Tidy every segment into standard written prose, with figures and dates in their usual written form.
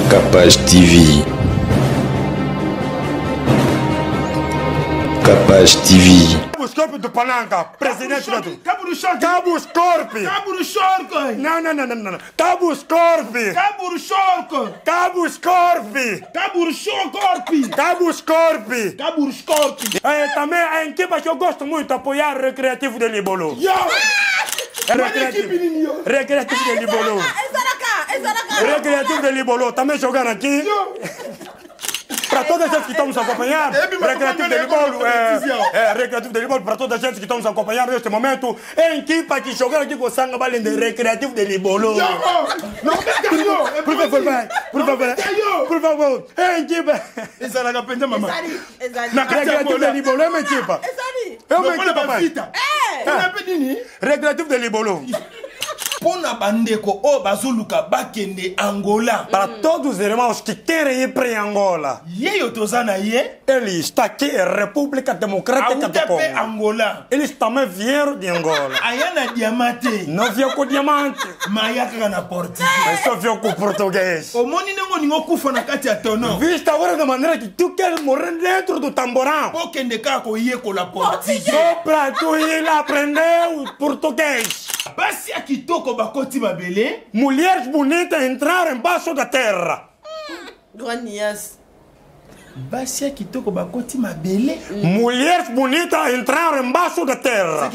Capage TV. Capage TV. Cabos Corpo do Pananga, presidente do... Cabos Corpo. Cabos Corpo. Cabos Corpo. Não. Cabos Corpo. Cabos Corpo. Cabos Corpo. Cabos Corpo. Cabos Corpo. Cabos Corpo. Também a equipa que eu gosto muito, apoiar o Recreativo de Libolo. Recreativo de Libolo. Recreativo de Libolo, também jogando aqui. Para toda a gente que estamos acompanhando, Recreativo de Libolo, Recreativo de Libolo, para toda a gente que estamos acompanhando neste momento, é a equipa que joga aqui com o Sanga Balem de Recreativo de Libolo. Por favor, é a equipa. Recreativo de Libolo, é uma equipa. É uma equipa, pai. Recreativo de Libolo. Pona bandeko o bazuluka bakende Angola. Para todos os irmãos que querem ir para Angola, ele está aqui, República Democrática do Congo. Angola. Eles também vieram de Angola. Ayana diamante. Não veio com diamante. Mayaka na português. Mas só veio com português. O moni não ningo kufa na kati atono. Vista agora da maneira que tu queres morrer dentro do tamborão. Pokende kako iye com la português. Só para tu ir aprender o português. Basi akitoko bakoti babele. Mulheres bonitas entraram embaixo da terra. Granias. Basi akitoko bakoti mabele. Mulheres bonitas entraram embaixo da terra.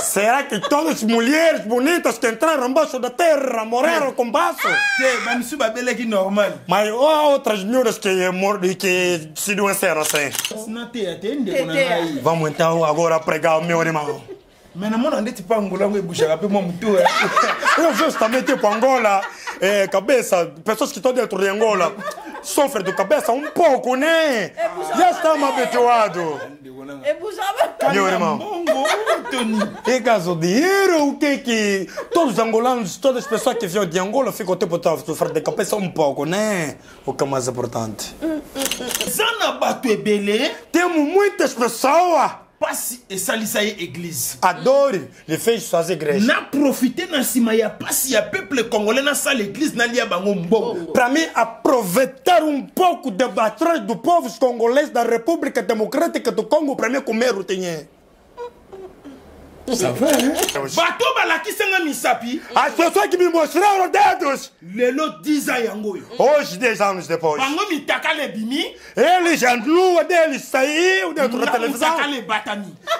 Será que todas as mulheres bonitas que entraram embaixo da terra morreram com baço? Mas outras miúdas que se doenceram assim. Vamos então agora pregar o meu irmão. Eu justamente tipo Angola, cabeça, pessoas que estão dentro de Angola sofrem de cabeça um pouco, né? Já estamos habituados. Meu irmão, em caso de dinheiro, o que todos os angolanos, todas as pessoas que vêm de Angola ficam o tempo todo sofrendo de cabeça um pouco, né? O que é mais importante. Temos muitas pessoas. Passe e salisa église. Adore, ele fez suas igrejas. Na profiter na cima ya passe ya peuple congolais na salle église na lia bango mbongo. Para mim aproveitar um pouco de batalha do povo congolês da República Democrática do Congo para mim comer o tinha. Ça va, hein? Bato balaki senga misapi. As pessoas que me mostraram dedos. Lelo 10 ans yango. Hoje 10 anos depois. Bango mitaka le bimi. Eles a nua deles saiu dentro da televisão.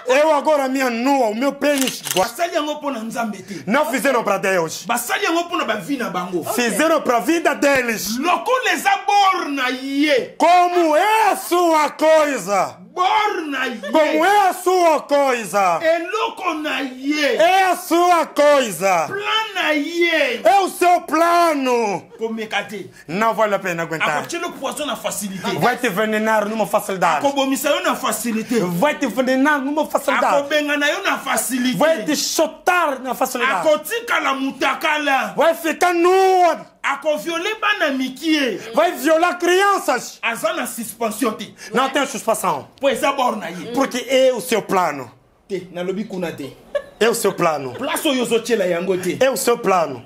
Eu agora minha nua, o meu pênis. Basali yango pona nzambete. Não fizeram para Deus. Basali yango pona ba vida bango. Fizeram para a vida deles. Loko les aborna ye. Como é a sua coisa? Borna ye. Como é a sua coisa? Eloko na ye. É a sua coisa. Plana ye. É o seu plano. Komekate. Não vale a pena aguentar. Akochelo poisson na facilité. Vai te envenenar numa facilidade. Akobomisa yo na facilité. Vai te envenenar numa facilidade. Akobengana yo na facilité. Vai te chutar na facilidade. Akotika la mutakala. Vai ficar nua. Akovioler bana mikie. Vai violar crianças. Azana suspension te. Não tem suspensão. Pois é borna ye. Porque é o seu plano. Te na lobi kuna te. É o seu plano. Place oyo zochela yango te. É o seu plano.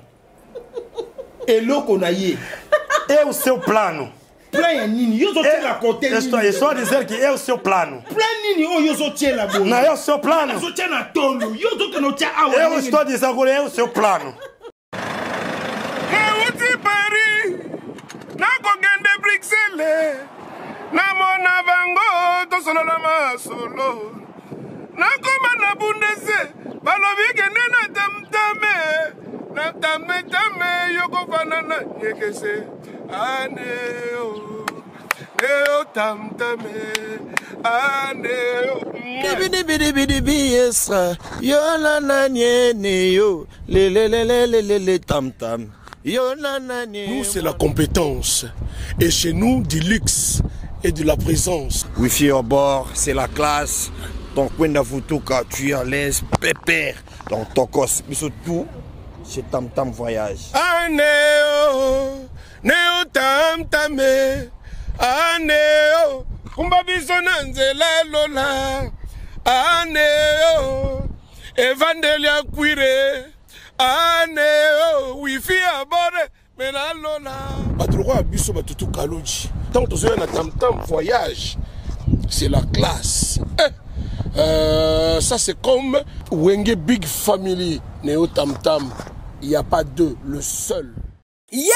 Eloko na ye. É o seu plano. Plan ya nini? Yo zochela côté nini? Estou a dizer que é o seu plano. Plan nini oyo zochela bo? Não é o seu plano. Zochela tolo. Yo zokeno tia awa. Eu estou a dizer agora é o seu plano. Namona bango to solo la masolo nakoma na bundese balobi kende na tame yoko fanana yekese aneo neo tamtame aneo bidi yesra yo la na nyene yo le tam yo la na nyene. Nous c'est la compétence et chez nous du luxe et de la présence. Wifi au bord, c'est la classe. Ton coin d'Avutuka, tu es à l'aise, pépère. Dans ton cos, mais surtout, c'est Tam Tam Voyage. Aneo, neo tam tame, aneo, kumba bisona nzela lola, aneo, evandelia cuire, aneo, wifi à bord. Batroua Bisso Batutu Kalouji. Tant que tu es un tam-tam voyage, c'est la classe. Ça c'est comme Wenge Big Family, Néo Tam-Tam. Il n'y a pas deux, le seul. Ya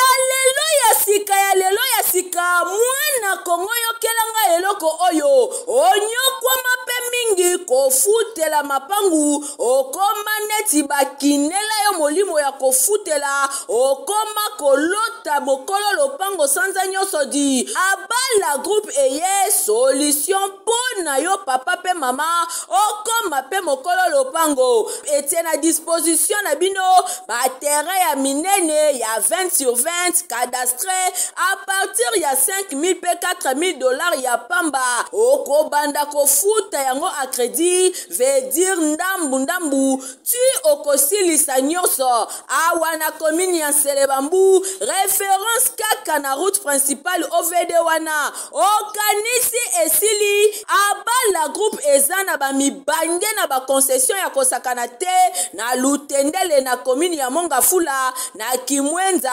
lelo ya sika mwana kongo yokelanga eloko oyo onyokwa mape mingi kofutela mapangu okoma neti bakinela yo molimo ya kofutela okoma kolota bokolo lopango sanza nyoso di abala groupe eye solution pona yo papa pe mama okoma pe mokolo lopango etie na disposition na bino ba terrain ya minene ya 20 sur 20 cadastre à partir ya 5 000 pe 4 000 dollars ya pamba okobanda kofuta yango a crédit veut dire ndambu tu okosilisa nyonso awa na commune ya Selebambu référence kaka na route principale OVD wana okanisi esili abala groupe ezana ba mibange na ba concession ya kosakana te na Lutendele na commune ya Mongafula na Kimwenza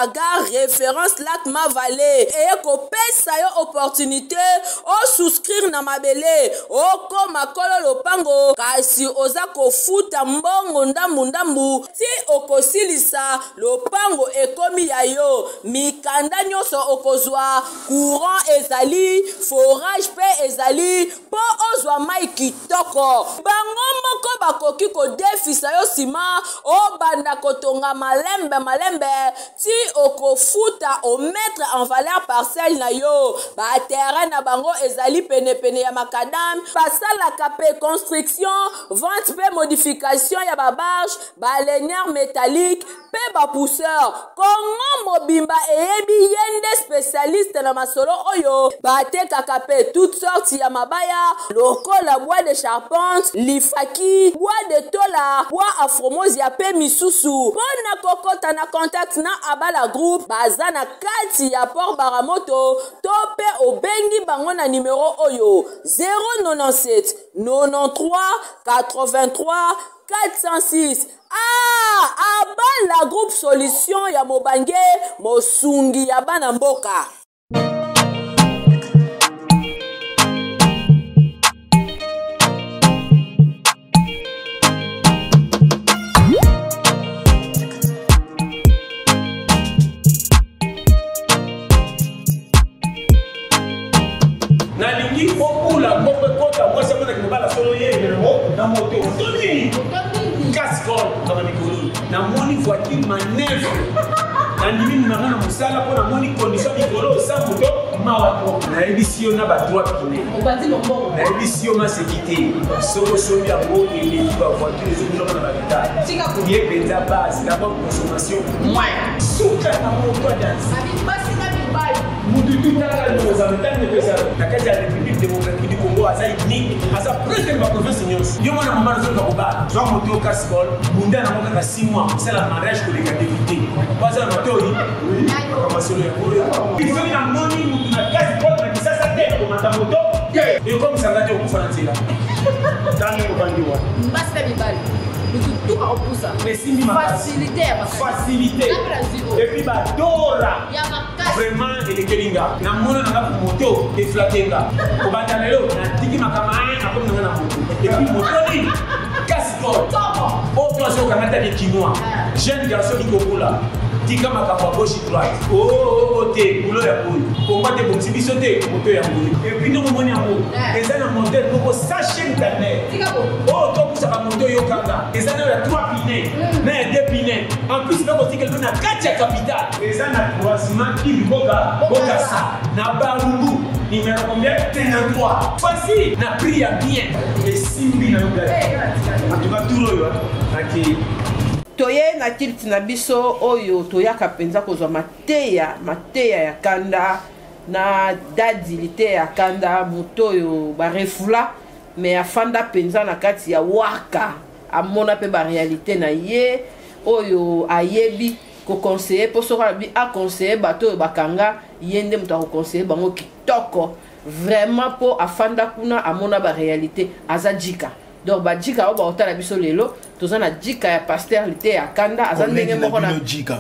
référence lac Mavale et kopesa yo opportunité o souscrire na mabele oko makolo lopango kasi oza kofuta mbongo ndambu ti okosilisa lopango ekomi ya yo mikanda nyonso okozwa courant ezali forage pe ezali po ozwa mai kitoko bango moko bakoki kodefisa yo sima obanda kotonga malembe ti okofuta o mettre en valeur parcelle na yo ba terrain na bango ezali pene ya makadam pasala kape construction vente pe modification ya ba barge ba ligneur métallique pe ba pousseur kongo mobimba eyebi yende spécialiste na masolo oyo ba tekaka pe toutes sortes ya mabaya lokola bois de charpente lifaki bois de tola bois afromosi ya pe misusu pona kokota na contact na abala groupe baza na kati ya port Baramoto to pe obengi bango na numéro oyo 097 93 83 406 abala groupe solution ya mobange mosungi ya bana mboka. Na moni voiture manœuvre na ndimi numanga na musala po na moni condition mikolo sa moto mawato na ebisio na ba droit kine obandi lombo na ebisio ma sécurité so ya bo ile ba voiture zo biloko na bagata tika ko ye benza base d'abord consommation moins suka na moto dance abi basi na bibai mudu tutala no za metane pesa na kaja ya République démocratique du Congo asa unique asa president ba province nyos yo mwana mama zo ko ba zo moto cascol munda na moka 6 mois c'est la mariage ko légativité baza na moto oui formation ya ko ils sont na moni mutu na cascol na kisasa te ko mata moto et comme ça ngate ko fana tila tani ko bandiwa mbasta bibali tout à opposa facilité et puis bah dora vraiment et kelinga na mona na moto et flatenga ko batalelo na tiki makama na comme na moto et puis moto ni cascol au place au kanata de chinois jeune garçon qui kokola tika makapa gauche droite te boulot ya boy combat de bon biso te moto ya boy et puis no moni amour ezana modèle poko sachet internet to kusaka moto yo kanga ezana ya 3 pinets na 2 pinets en plus na kotika le na 4 capital ezana croisement qui boga sa na barumbu numéro combien 33 voici na prix ya bien et simbi na yo en tout cas tout yo aki toye na tilt na biso oyo toyaka penza kozwa mateya ya kanda na dadilité ya kanda moto oyo barefula mais afanda penza na kati ya waka amona pe ba réalité na ye oyo ayebi ko conseiller po soka bi a conseiller bato bakanga yende muto ko conseiller bango kitoko vraiment po afanda kuna amona ba réalité azajika donc ba jika o ba otala biso lelo tozana jika ya pasteur lité ya kanda azandenge moko na jika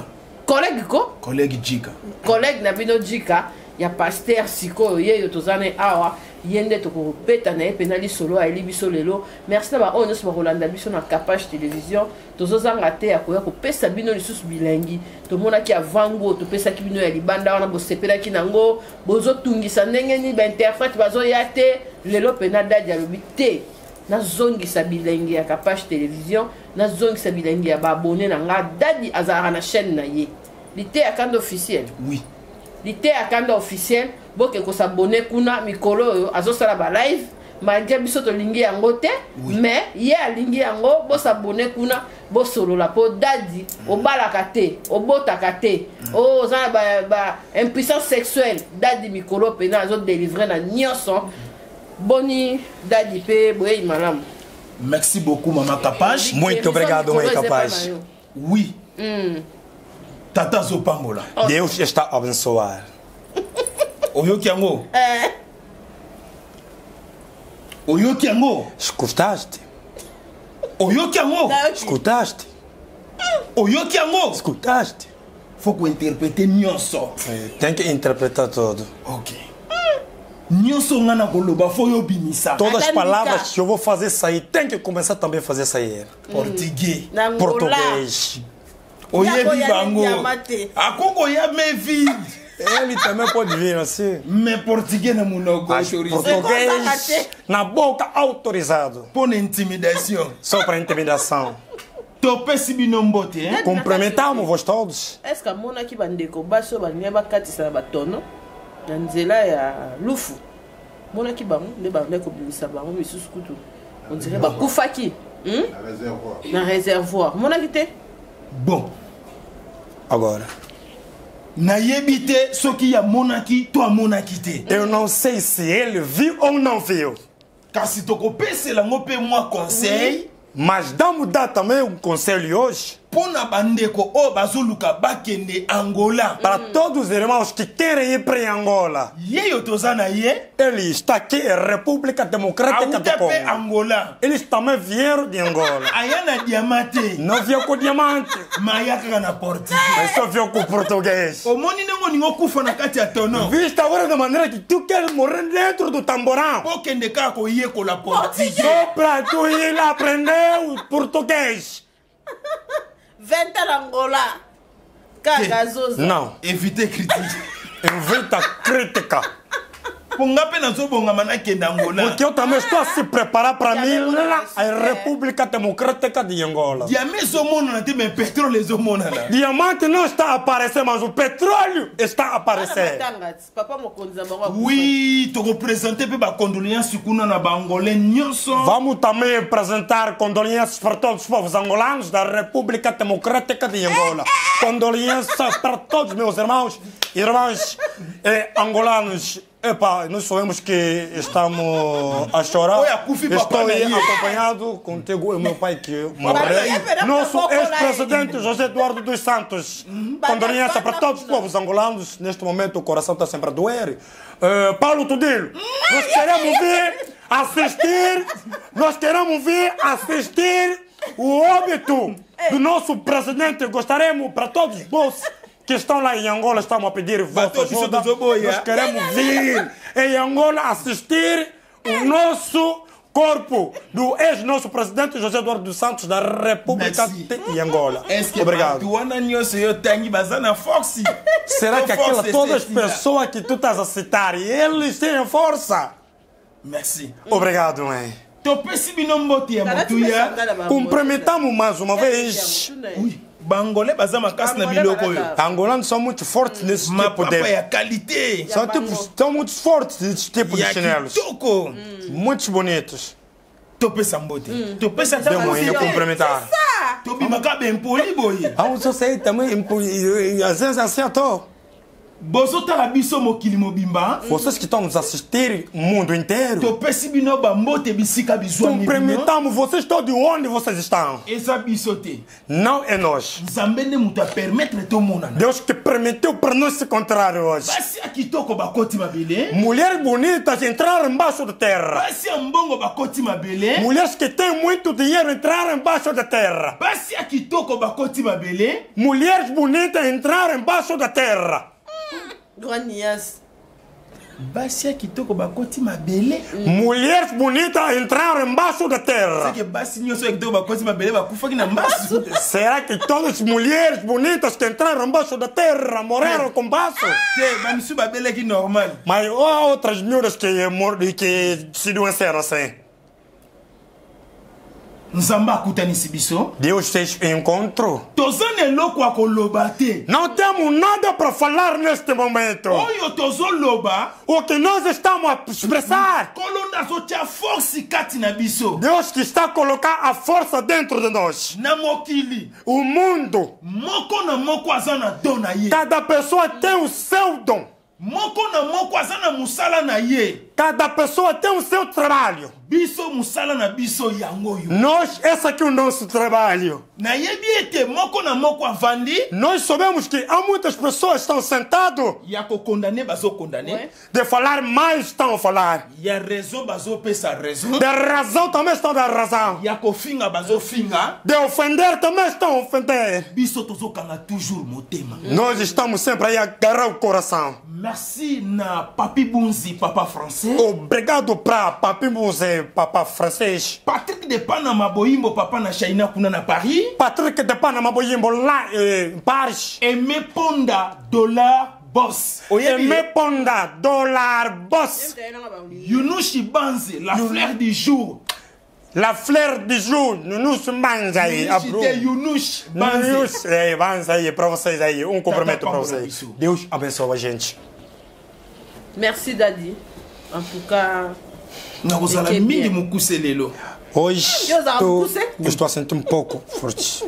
collègue ko collègue Jika collègue na bino Jika ya pasteur siko yeyo tozane awa yende to ko peta na penali solo ali biso lelo merci na ba ono so Rolanda biso na Capage télévision tozozanga te ya ko pesa bino lisusu bilengi to mona ki avango to pesa ki bino ya libanda wana bo sepela ki nango bozo tungisa ndenge ni ba interprète bazo yate lelo pena dadi ya bité na zongisa bilengi ya Capage télévision na zongisa bilengi ya ba abonné na nga dadi azara na chaîne na ye lité ya kanda officiel oui lité ya kanda officiel boke ko s'abonner kuna mikolo azo sala ba live malgré biso to lingi yango te mais ye alingi yango bo s'abonner kuna bo solo la po dadi o balaka te o botaka te o za ba impuissance sexuelle dadi mikolo pena azo délivrer na nyonso boni dadi pe boye malamu. Merci beaucoup maman Capage. Muito obrigado mãe Capage. Oui. Tata Zopambola. Deus está a abençoar. Oyoki yango. Oyoki yango. Escutaste? Oyoki yango. Escutaste? Oyoki yango. Escutaste? Faut qu'on interprète nyonso. Tem que interpretar tudo. Ok. Nyonso ngana koloba faut yo bimisa. Todas as palavras que eu vou fazer sair, tem que começar também a fazer sair. Portugais. Português. Oyebi bango. Akoko ya me vide. Ele também pode vir assim. Mais portugais na monoko autorisado. Português na boca autorizado. Pour intimidation. Só para intimidação. Topesi binombote, hein? Cumprimentamos vos todos. Est-ce que mona ki bandeko baso banya bakatisa na batono na nzela ya lufu mona ki bango nde bandeko bimisa bango misusu kutu on dirait bakufaki na réservoir mona ki te bon agora nayebi te soki ya monaki to amonaki te. Eu não sei se ele viu ou não viu. Kasi tokopesela ngo pe moi conseil. Mas damos dar também um conselho hoje. Pona bandeko o bazuluka bakende Angola. Para todos os irmãos que querem ir para Angola. Yeyo tozana ye. Ele está aqui, República Democrática do Congo. Angola. Eles também vieram de Angola. Ayana diamante. Não veio com diamante. Mayaka na português. Mas só veio com português. O moni nengo ningo kufa na kati ya tono. Vista agora da maneira que tu queres morrer dentro do tamborão. Pokende kako ye com la português. Só para tu ir aprender o português. Venta Angola. Cagazosa. Não. Evite critique. Evita crítica. Pongape na zobonga manake Angola. Porque eu também estou a se preparar para mim lá, a República Democrática de Angola. Diamante zomona na tem petróleo zomona na. Diamante não está a aparecer, mas o petróleo está a aparecer. Oui, tu représentes ba condoléances kuna na ba angolais nyonso. Vamos também apresentar condolências para todos os povos angolanos da República Democrática de Angola. Condolências para todos meus irmãos e irmãs angolanos. Epa, nós sabemos que estamos a chorar. Estou aí acompanhado contigo e meu pai que morreu. Nosso ex-presidente José Eduardo dos Santos. Condolência para todos os povos angolanos. Neste momento o coração está sempre a doer. Paulo Tudilo, nós queremos vir assistir. Nós queremos vir assistir o óbito do nosso presidente. Gostaríamos para todos os que estão lá em Angola, estamos a pedir vossa ajuda. Nós queremos vir em Angola assistir o nosso corpo do ex-nosso presidente José Eduardo dos Santos da República de Angola. Obrigado. Será que aquelas todas as pessoas que tu estás a citar, eles têm força? Merci. Obrigado, mãe. Cumprimentamos mais uma vez. Bangolais bazama kasi na biloko yo. Angolanos são muito fortes nesse tipo de qualité. São muito fortes nesse tipo de chinelos. Muitos bonitos. Topesa mbote. Topesa também cumprimentar. Tobi makabe empoli boy. Ah, eu sei também às vezes assim eu tô. Bozota la biso mokili mobimba. Vocês que estão nos assistir o mundo inteiro. To pesi bino bambote bisika bizwa mibino. Cumprimentamos vocês todos de onde vocês estão. Eza bisote. Não é nós. Nzambe ne muta permettre to mona. Deus que permitiu para nós se encontrar hoje. Basi akitoko bakoti mabele. Mulheres bonitas entraram embaixo da terra. Basi ambongo bakoti mabele. Mulheres que têm muito dinheiro entraram embaixo da terra. Basi akitoko bakoti mabele. Mulheres bonitas entraram embaixo da terra. Granias. Basi akitoko bakoti mabele. Mulheres bonitas entraram embaixo da terra. Que basi nyoso akitoko bakoti mabele bakufa na mbasu. Será que todas as mulheres bonitas que entraram embaixo da terra morreram com baço? Te bamisu babele que normal. Mas há outras miúdas que se doenceram assim. Nzamba akutanisi biso. Deus fez encontro. Tozane loko akoloba te. Não temos nada para falar neste momento. Oyo tozoloba. O que nós estamos a expressar. Kolonda zotia force kati na biso. Deus que está a colocar a força dentro de nós. Na mokili. O mundo. Moko na moko azana dona ye. Cada pessoa tem o seu dom. Moko na moko azana musala na ye. Cada pessoa tem o seu trabalho. Biso musala na biso yango yo. Nós, esse aqui é o nosso trabalho. Na yebi ete moko na moko avandi. Nós sabemos que há muitas pessoas que estão sentadas. Yako condamné bazo condamné. De falar mais estão a falar. Ya raison bazo pesa raison. De razão também estão a dar razão. Yako finga bazo finga. De ofender também estão a ofender. Biso tozo kanga toujours motema. Nós estamos sempre aí a agarrar o coração. Merci na Papi Bunzi, papa français. Obrigado para Papi Bunzi, papa francês. Patrick de Panama Boimbo, papa na China kuna na Paris. Patrick de Panama Boimbo lá em Paris. Aimé Ponda, dollar boss. Aimé Ponda, dollar boss. Yunushi Banze, la fleur du jour. La fleur du jour, Yunus Banzaï. Yunus Banze. Banzaï, para vocês aí. Cumprimento para vocês. Deus abençoe a gente. Merci, Daddy. En tout cas. Hoje eu estou a sentir um pouco forte.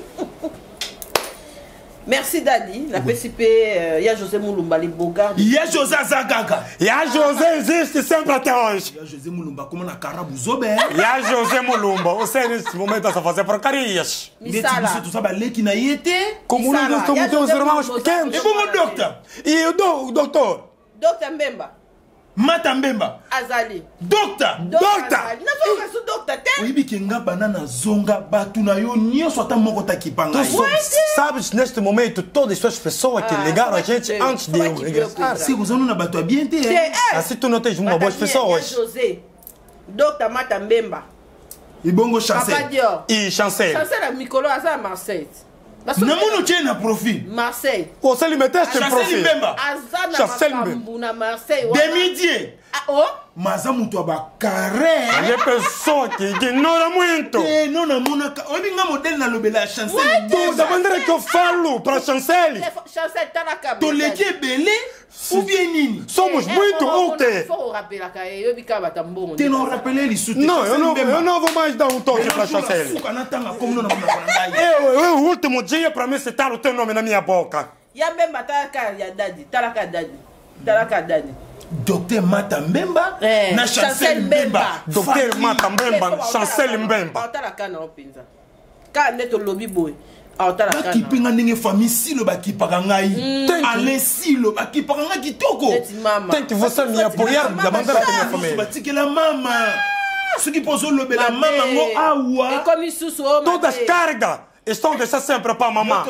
Merci, Daddy. La PCP, il y a José Moulumba, les Bogards. Il y a José Zagaga. Il y a José existe sempre até hoje. Il y a José Moulumba, como na Carabu Zober. Il y a José Moulumba. Você nesse momento está a fazer porcarias. Misala. Tu sabe ler que na iete? Como nós somos teus irmãos pequenos. E como doutor? E o doutor? Doutor Mbemba. Mata Mbemba. Azali. Docteur. Docteur. Não foi o doctor, tem? Oibi kenga banana zonga batuna yo nyoso ata moko takipanga. Sabes, neste momento, todas as pessoas que ligaram a gente antes de eu regressar. Se você não batua bem, assim tu não tens uma boa pessoa. José. Docteur Mata Mbemba. E bongo Chancel. E Chancel. Chancel é Mikolo Azar Marseille. Namuno tient na profil. Marseille. Você lhe meteste em profil. Chancel Mbemba. Marseille. Demi-dieu. Oh? Mas a muito abacaré. Ele é pessoa que ignora muito. Não namuna. Olha minha modelo na lobela Chancel. Da maneira que eu falo para Chancel. Chancel tá na cabeça. Tu lhe que belé? Ou bien nini? Somos muito ou quê? Tu não rappeler isso? Não, eu não vou mais dar um toque para Chancel. O último dia para me citar o teu nome na minha boca. Docteur Mata Mbemba na Chancel Mbemba. Docteur Mata Mbemba, Chancel Mbemba. Bakipinga ndenge famille silo bakipaka ngai. Ale silo bakipaka ngai kitoko. Tem que você me apoiar da maneira que minha família. Batikela mama. Soki pozo lobela mama ngo awa. Todas as cargas estão deixando sempre para a mamãe.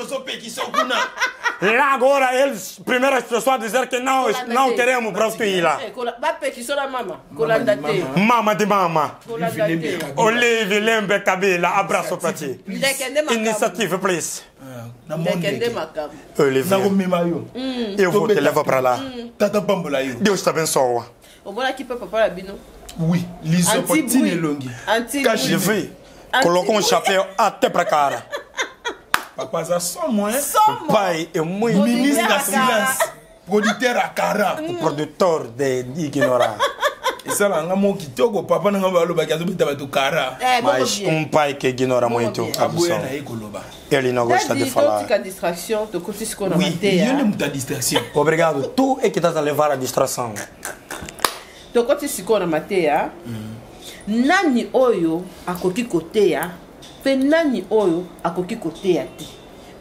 Lá agora eles, primeiras pessoas a dizer que não queremos prostituir lá. Mama de mama. Olive Lembe Kabila, abraço para ti. Iniciative, please. Olive. Eu vou te levar para lá. Deus te abençoe. Oui, l'isopotine longue. Je vais. Colocou um chapéu até para a cara. Papa, ça somme, hein? Pai é muito ministre da Silence, produteur à cara. O produtor de ignorar. esala nga mo kitoko papa nanga balobaki azobeta bato kara mas um pai que ignora muito a aboya missão. na ye koloba Ele não gosta de falar. distração, tokuti siko na oui yo mateya. nde moto ya distraction Obrigado, tu é que estás a levar a distração. Tokoti siko na mateya. Nani oyo akoki koteya, pe nani oyo akoki koteya te.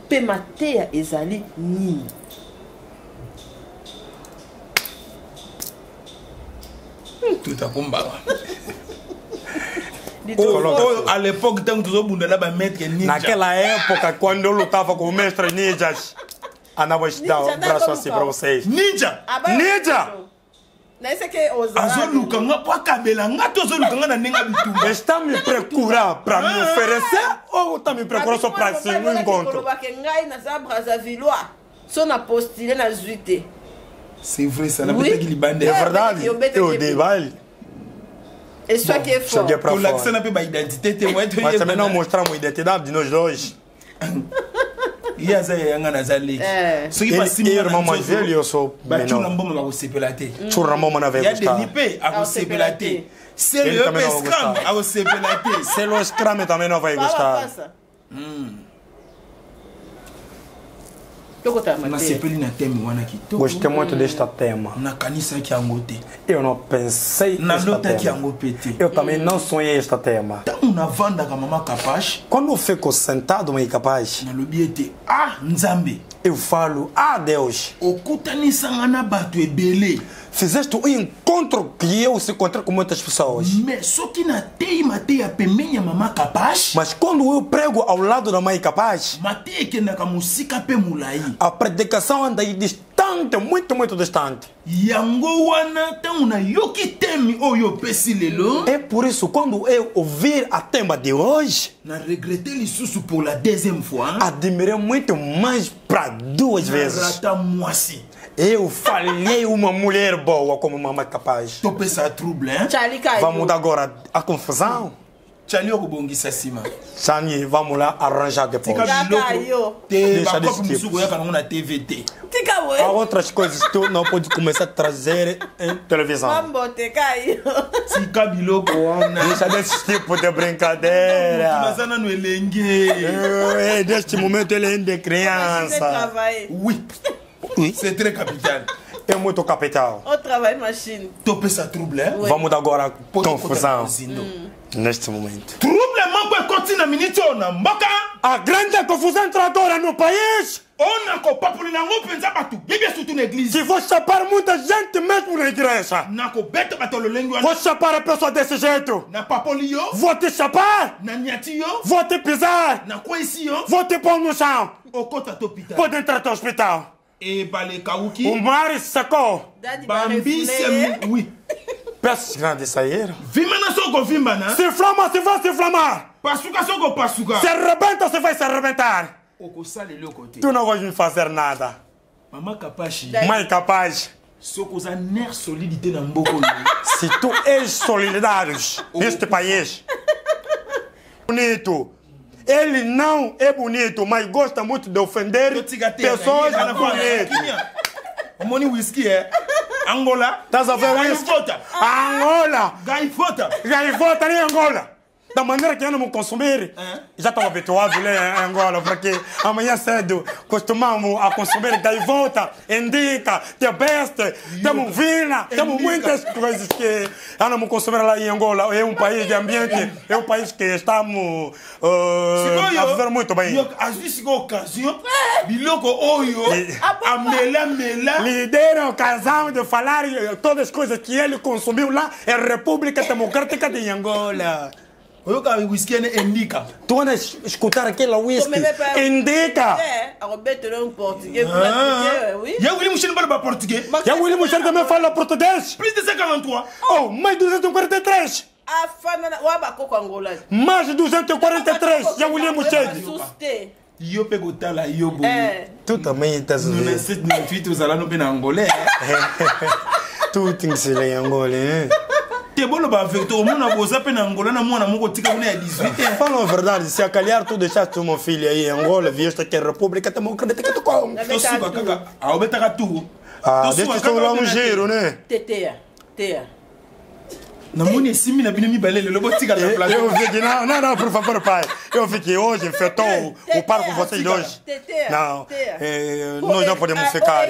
Pe mateya ezali nini? tout akombawa à l'époque tanto tozobundela bamaître ninja Naquela época, quando eu lutava com o mestre ninjas, andava a dar o braço assim para vocês. ninja Ninja! azoluka nga po akabela nga to azoluka nga na ndenge bitumba Está me procurar para me oferecer ou está me procurando só para assim um encontro? c'est vrai ça na Oui. betaki libande É verdade, eu dei baile. Isso aqui é Cheguei forte. para kolakisa fora. na mpe baidentité te mo Mas também não mostramos a identidade de nós dois. ye aza yanga naza leki soki Ele é irmão mais velho e eu sou bacuna menor. mboma bakosepela te Churra mama na ya veia deni gostar. mpe akosepela te selo Ele yo também mpe não vai scram gostar. akosepela te Se o Scrum também não vai gostar. nasepeli na teme wana kitoko Gostei muito deste tema. nakanisaki yango te Eu não pensei neste nalotaki tema. yango mpe te Eu também não sonhei este tema. ntango navandaka mama kapache Quando eu fico sentado, meio capaz, nalobi ete nzambe eu falo, Deus, okutanisanga na bato ebele fizeste um encontro que eu se encontrei com muitas pessoas. me soki natei mateya pembeni ya mama kapache Mas quando eu prego ao lado da mãe capaz, mateya ekendaka mosika mpe molai a predicação anda aí distante, muito, muito distante. yango wana ntango nayoki temi oyo opesi lelo É por isso, quando eu ouvir a tema de hoje, na regrete lisusu pour la deuxième fois admirei muito mais para duas vezes. narata mwasi Eu falhei uma mulher boa como mamãe capaz. topesa trouble Vamos dar agora a confusão. chali okobongisa nsima Sani, vamos lá arranjar depois. tika biloko te Deixa bakope desse tipo. mosuku oyaka nango na tv te Há outras coisas que tu não pode começar a trazer em televisão. tika biloko wana Deixa desse tipo de brincadeira. naza nano elenge Deste momento ele ainda é criança. oui Oui. c'est très capital É muito capital. topesa trouble Vamos dar agora a po confusão tokozindo neste momento. trouble moko ekoti na miniti oyo na mboka A grande confusão entra agora no país. oyo nakopapolela yango mpenza bato bibia surtout na église Que vou chapar muita gente mesmo na igreja. nakobeta bato lolenge Vou wana chapar a pessoa desse jeito. napapoli yo Vou te chapar. naniati yo Vou te pisar. nakwesi yo Vou te pôr no chão. okota topita Pode entrar no hospital. ebale O kauki mar secou. bambisi oui Peço grande sair. vimana so okovimbana Se inflama, se vai se inflamar. pasuka so okopasuka Se arrebenta, se vai se arrebentar. okosalela eloko te Tu não vais me fazer nada. mama kapashi Mãe capaz. soki oza nerf solide te na mboka oyo Se tu és solidário neste país. Bonito. Ele não é bonito, mas gosta muito de ofender totika te pessoas bonitas. omoni whisky angola Estás a ver isso? gaivota Angola. gaivota Gaivota nem Angola. Da maneira que andamos consumir, já estamos habituados a ler em Angola, porque amanhã cedo costumamos a consumir gaivota, indica, beste, temos vina, temos muitas coisas que andamos consumir lá em Angola. É um país de ambiente, é um país que estamos a viver muito bem. azwi sika occasion biloko oyo amelamela Lhe deram a ocasião de falar todas as coisas que ele consumiu lá em República Democrática de Angola. oyoka whisky ene endika Tu andas a escutar aquela whisky, indica. ya wili musheni balo baportugais E o William Michel também fala português. plus de 143 Oh, mais 243. Mais 243. E o William Michel. yo mpe kotala yo boye Tu também estás a ver. 97 ozala no mpe na angolais Tu tem que ser em Angola, hein? te boloba vérité omona boza mpe na angola na mwana moko tika kuna ya 18 Fala a verdade, se a calhar tu deixaste uma filha aí em Angola, vieste aqui a República Democrática do Congo. tosuka kaka aobetaka turu Ah, deixa eu lá um giro, né? Teteia. namoni esimi na bino mibale lelo botikala na plateau. Eu vi que não, por favor, pai. Eu vi que hoje fetou o par com vocês dois. Não, nós não podemos ficar.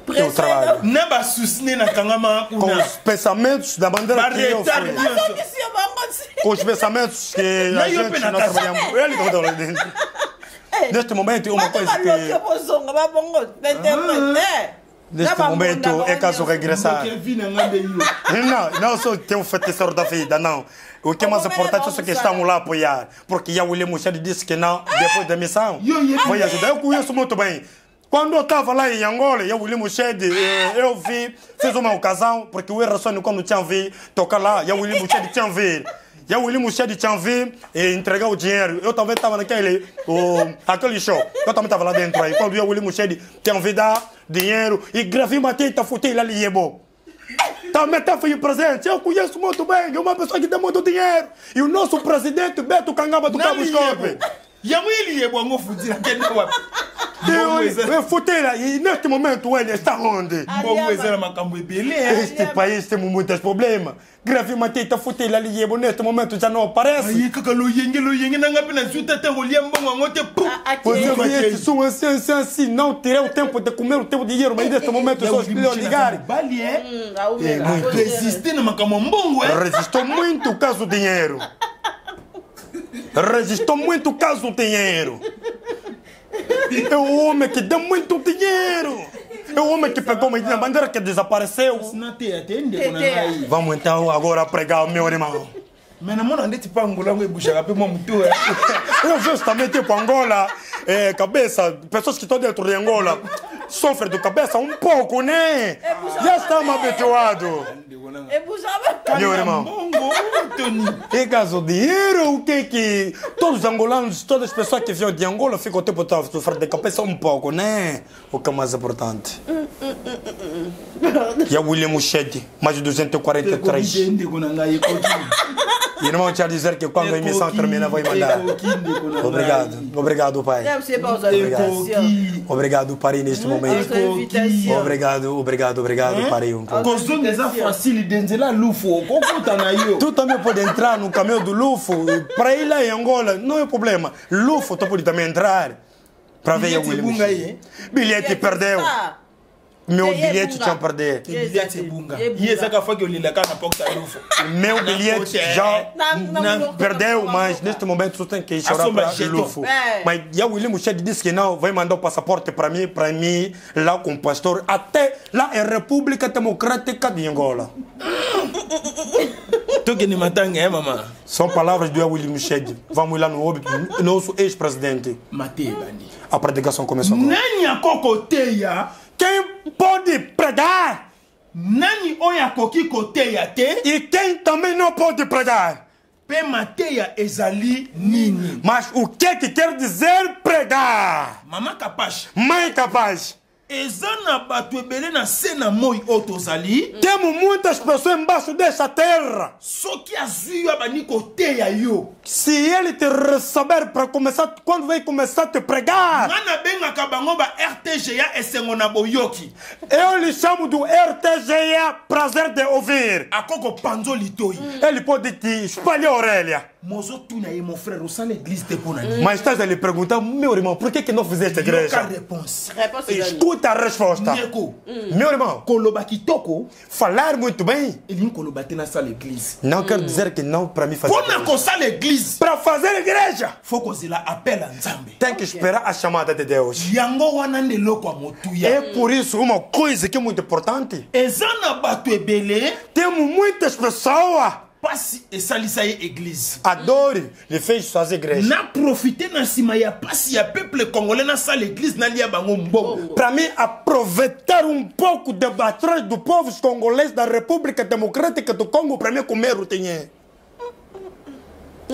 Eu trabalho. Naba susne na kangama com os pensamentos da bandeira que eu fui. Com os pensamentos que a gente não trabalhamos. Ele está falando dentro. Neste momento, uma coisa que... Neste momento, é caso regressar. Não sou teu feiticeiro da vida, não. O que é mais importante é que estamos lá a apoiar. Porque o William Muxed disse que não, depois da missão, foi ajudar. Eu conheço muito bem. Quando eu estava lá em Angola, eu, William Muxed, eu vi, fiz uma ocasião, porque o Erasson, quando tinha vi tocar lá, eu, William Muxed, tinha vi. E o William Muxed tinha vi entregar o dinheiro. Eu também estava naquele aquele show. Eu também estava lá dentro aí. Quando o William Muxed tinha vi dar dinheiro e gravei uma teta, futei lá ali, também foi presente. Eu conheço muito bem. É uma pessoa que dá muito dinheiro. E o nosso presidente Beto Kangaba do Cabo Escope. Eu futei lá e neste momento ele está onde? Este país tem muitos problemas. Gravei uma teta, futei lá ali, neste momento já não aparece. Vocês são assim, não terei o tempo de comer o teu dinheiro, mas neste momento só os milhões ligar. Resistou muito caso dinheiro. Resistou muito caso dinheiro. É o homem que dá muito dinheiro. É o homem que pegou uma bandeira que desapareceu. Vamos então agora pregar o meu irmão. Eu justamente para Angola, cabeça, pessoas que estão dentro de Angola sofrem de cabeça um pouco, né? Já estamos habituados. Meu irmão, é caso dinheiro, o que todos os angolanos, todas as pessoas que vêm de Angola ficam o tempo todo sofrendo de cabeça um pouco, né? O que é mais importante. E o William Muxed, mais de 243. Irmão, tinha a dizer que quando a emissão termina, vou mandar. Obrigado, pai. Obrigado, parei neste momento. Obrigado, parei um pouco. Tu também pode entrar no caminho do Lufo. Para ir lá em Angola, não é problema. Lufo, tu pode também entrar. Para ver o William. Bilhete perdeu. Meu bilhete tinha perdido. Meu bilhete já perdeu, mas neste momento tu tem que chorar para o Lufo. Mas o William Muxed disse que não, vai mandar o passaporte para mim, lá com o pastor, até lá em República Democrática de Angola. São palavras do William Muxed. Vamos lá no óbito, nosso ex-presidente. A pregação começou agora. Quem pode pregar? Nani oya koki koteya te? E quem também não pode pregar? Pe mateia ezali nini? Mas o que quer dizer pregar? Mama capaz. Mãe capaz. Ezana batu ebele na sena moi otozali. Temos muitas pessoas embaixo dessa terra. Soki azui abani koteya yo. Se ele te receber para começar, quando vai começar a te pregar? Ngana benga kabangoba RTGA esengona boyoki. Eu lhe chamo do RTGA, prazer de ouvir. Akoko panzo litoi. Ele pode te espalhar a orelha. Mozo tuna e mon frère, au l'église de Bonani. Mas estás a lhe perguntar, meu irmão, por que não fizeste igreja? Escuta a resposta. Meu irmão, falar muito bem não quer dizer que não para mim fazer igreja. Para fazer igreja, tem que esperar a chamada de Deus. É por isso uma coisa que é muito importante. Temos muitas pessoas passe e salisa église. Adore le fez fazer igreja. Na profiter na cima ya passe ya peuple congolais na salle église na lia bango mbongo. Para mim aproveitar um pouco de batalha do povo congolês da República Democrática do Congo para mim comer o dinheiro.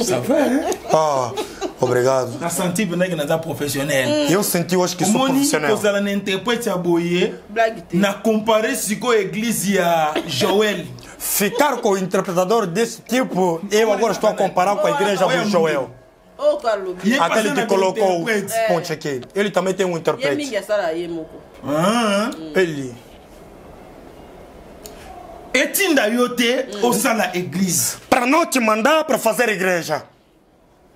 Ça va, hein? Ah, obrigado. Na senti bem que nada profissional. Eu senti hoje que sou profissional. Você ela interprete a boie. Na comparer com a église ya Joel. Ficar com o interpretador desse tipo, eu agora estou a comparar com a igreja do Joel. Aquele que colocou o ponte aqui. Ele também tem um intérprete. Ele. etinda yo te osala église para não te mandar para fazer igreja.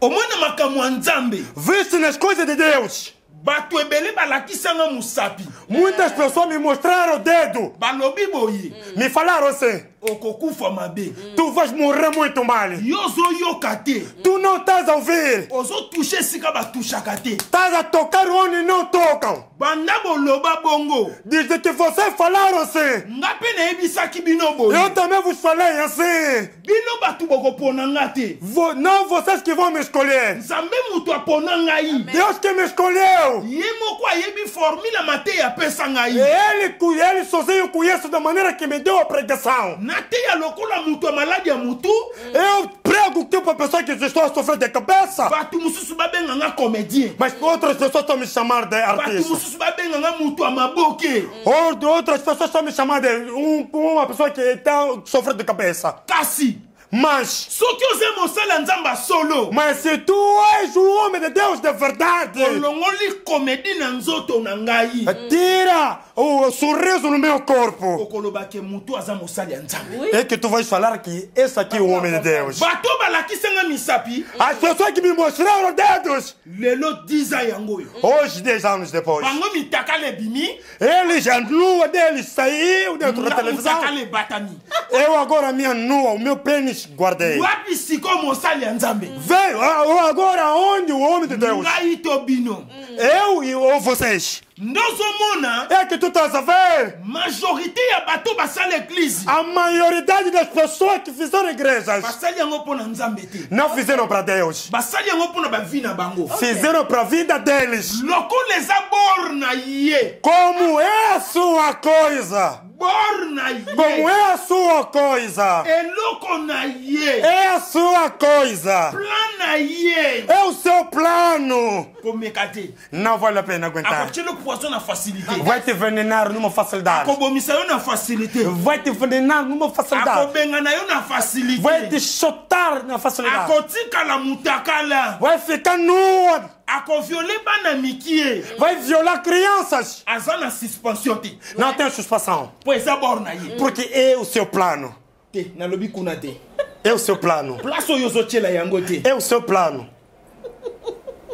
omona makambo ya nzambe Viste nas coisas de Deus. bato ebele balakisanga musapi Muitas pessoas me mostraram o dedo. balobi boye Me falaram assim: okokufa mabe tu vais morrer muito mal. yo ozoyoka te Tu não estás a ouvir. ozotushe esika batushaka te Estás a tocar onde não tocam. banda boloba bongo Desde que vocês falaram assim, nga mpe nayebisaki bino boye eu também vos falei assim. bino bato bokopona nga te Não vocês que vão me escolher. nzambe moto apona ngai Deus que me escolheu. ye moko ayebi formule mateya apesa ngai Ele sozinho conhece da maneira que me deu a pregação. nateya lokola moto ya maladi ya motu Eu prego tipo a pessoa que estou a sofrer de cabeça. bato mosusu babenga nga comédien Mas outras pessoas estão me chamando de bato artista. mosusu babenga nga moto ya maboke Outras pessoas estão me chamando de uma pessoa que está sofrendo de cabeça. kasi Mas soki oza mosala nzambe solo se tu és o homem de Deus de verdade, olongoli komedi na nzoto na ngai tira o sorriso no meu corpo. okoloba ke moto aza mosali ya nzambe É que tu vais falar que esse aqui é o homem de Deus. bato balakisanga misapi As pessoas que me mostraram dedos, lelo 10 ans yango oyo hoje, 10 anos depois, bango mitakala ebimi eles, a nua deles saiu dentro da nga televisão. motakala ebatami Eu agora, minha nua, o meu pênis guardei. wapi siko mosali ya nzambe Veio, agora onde o homem de Deus? ngai to bino Eu e ou vocês? ndozomona É que tu estás a ver? majorité ya bato basala eglize A maioridade das pessoas que fizeram igrejas basali yango mpo na nzambe te não fizeram para Deus. basali yango mpo na bavi na bango Fizeram para a vida deles. lokola eza bor na ye Como é a sua coisa? bor na Como ye é a sua coisa? eloko na ye É a sua coisa. plan na ye É o seu plano. komeka te Não vale a pena aguentar. akotiela poisson na facilité Vai te envenenar numa facilidade. akobomisa yo na facilité Vai te envenenar numa facilidade. akobenga na yo na Vai facilité te chutar na facilidade. akotikala mutakala Vai ficar nua. akoviole bana mikie Vai violar crianças. aza na suspension te Não tem suspensão. po eza bor na ye Porque é o seu plano. te nalobi kuna te É o seu plano. place oyo ozotiela yango te É o seu plano.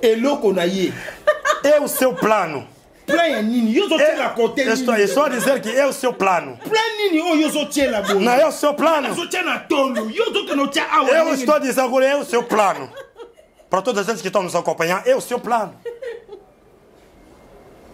eloko na ye É o seu plano. plan ya nini yo ozotiela kote Estou a dizer que é o seu plano. plan nini oyo ozotiela boye Não é o seu plano. ozotia na tolo yo ozokende otia Eu awa estou a dizer agora, é o seu plano. Para todas as gente que estão nos acompanhando, é o seu plano.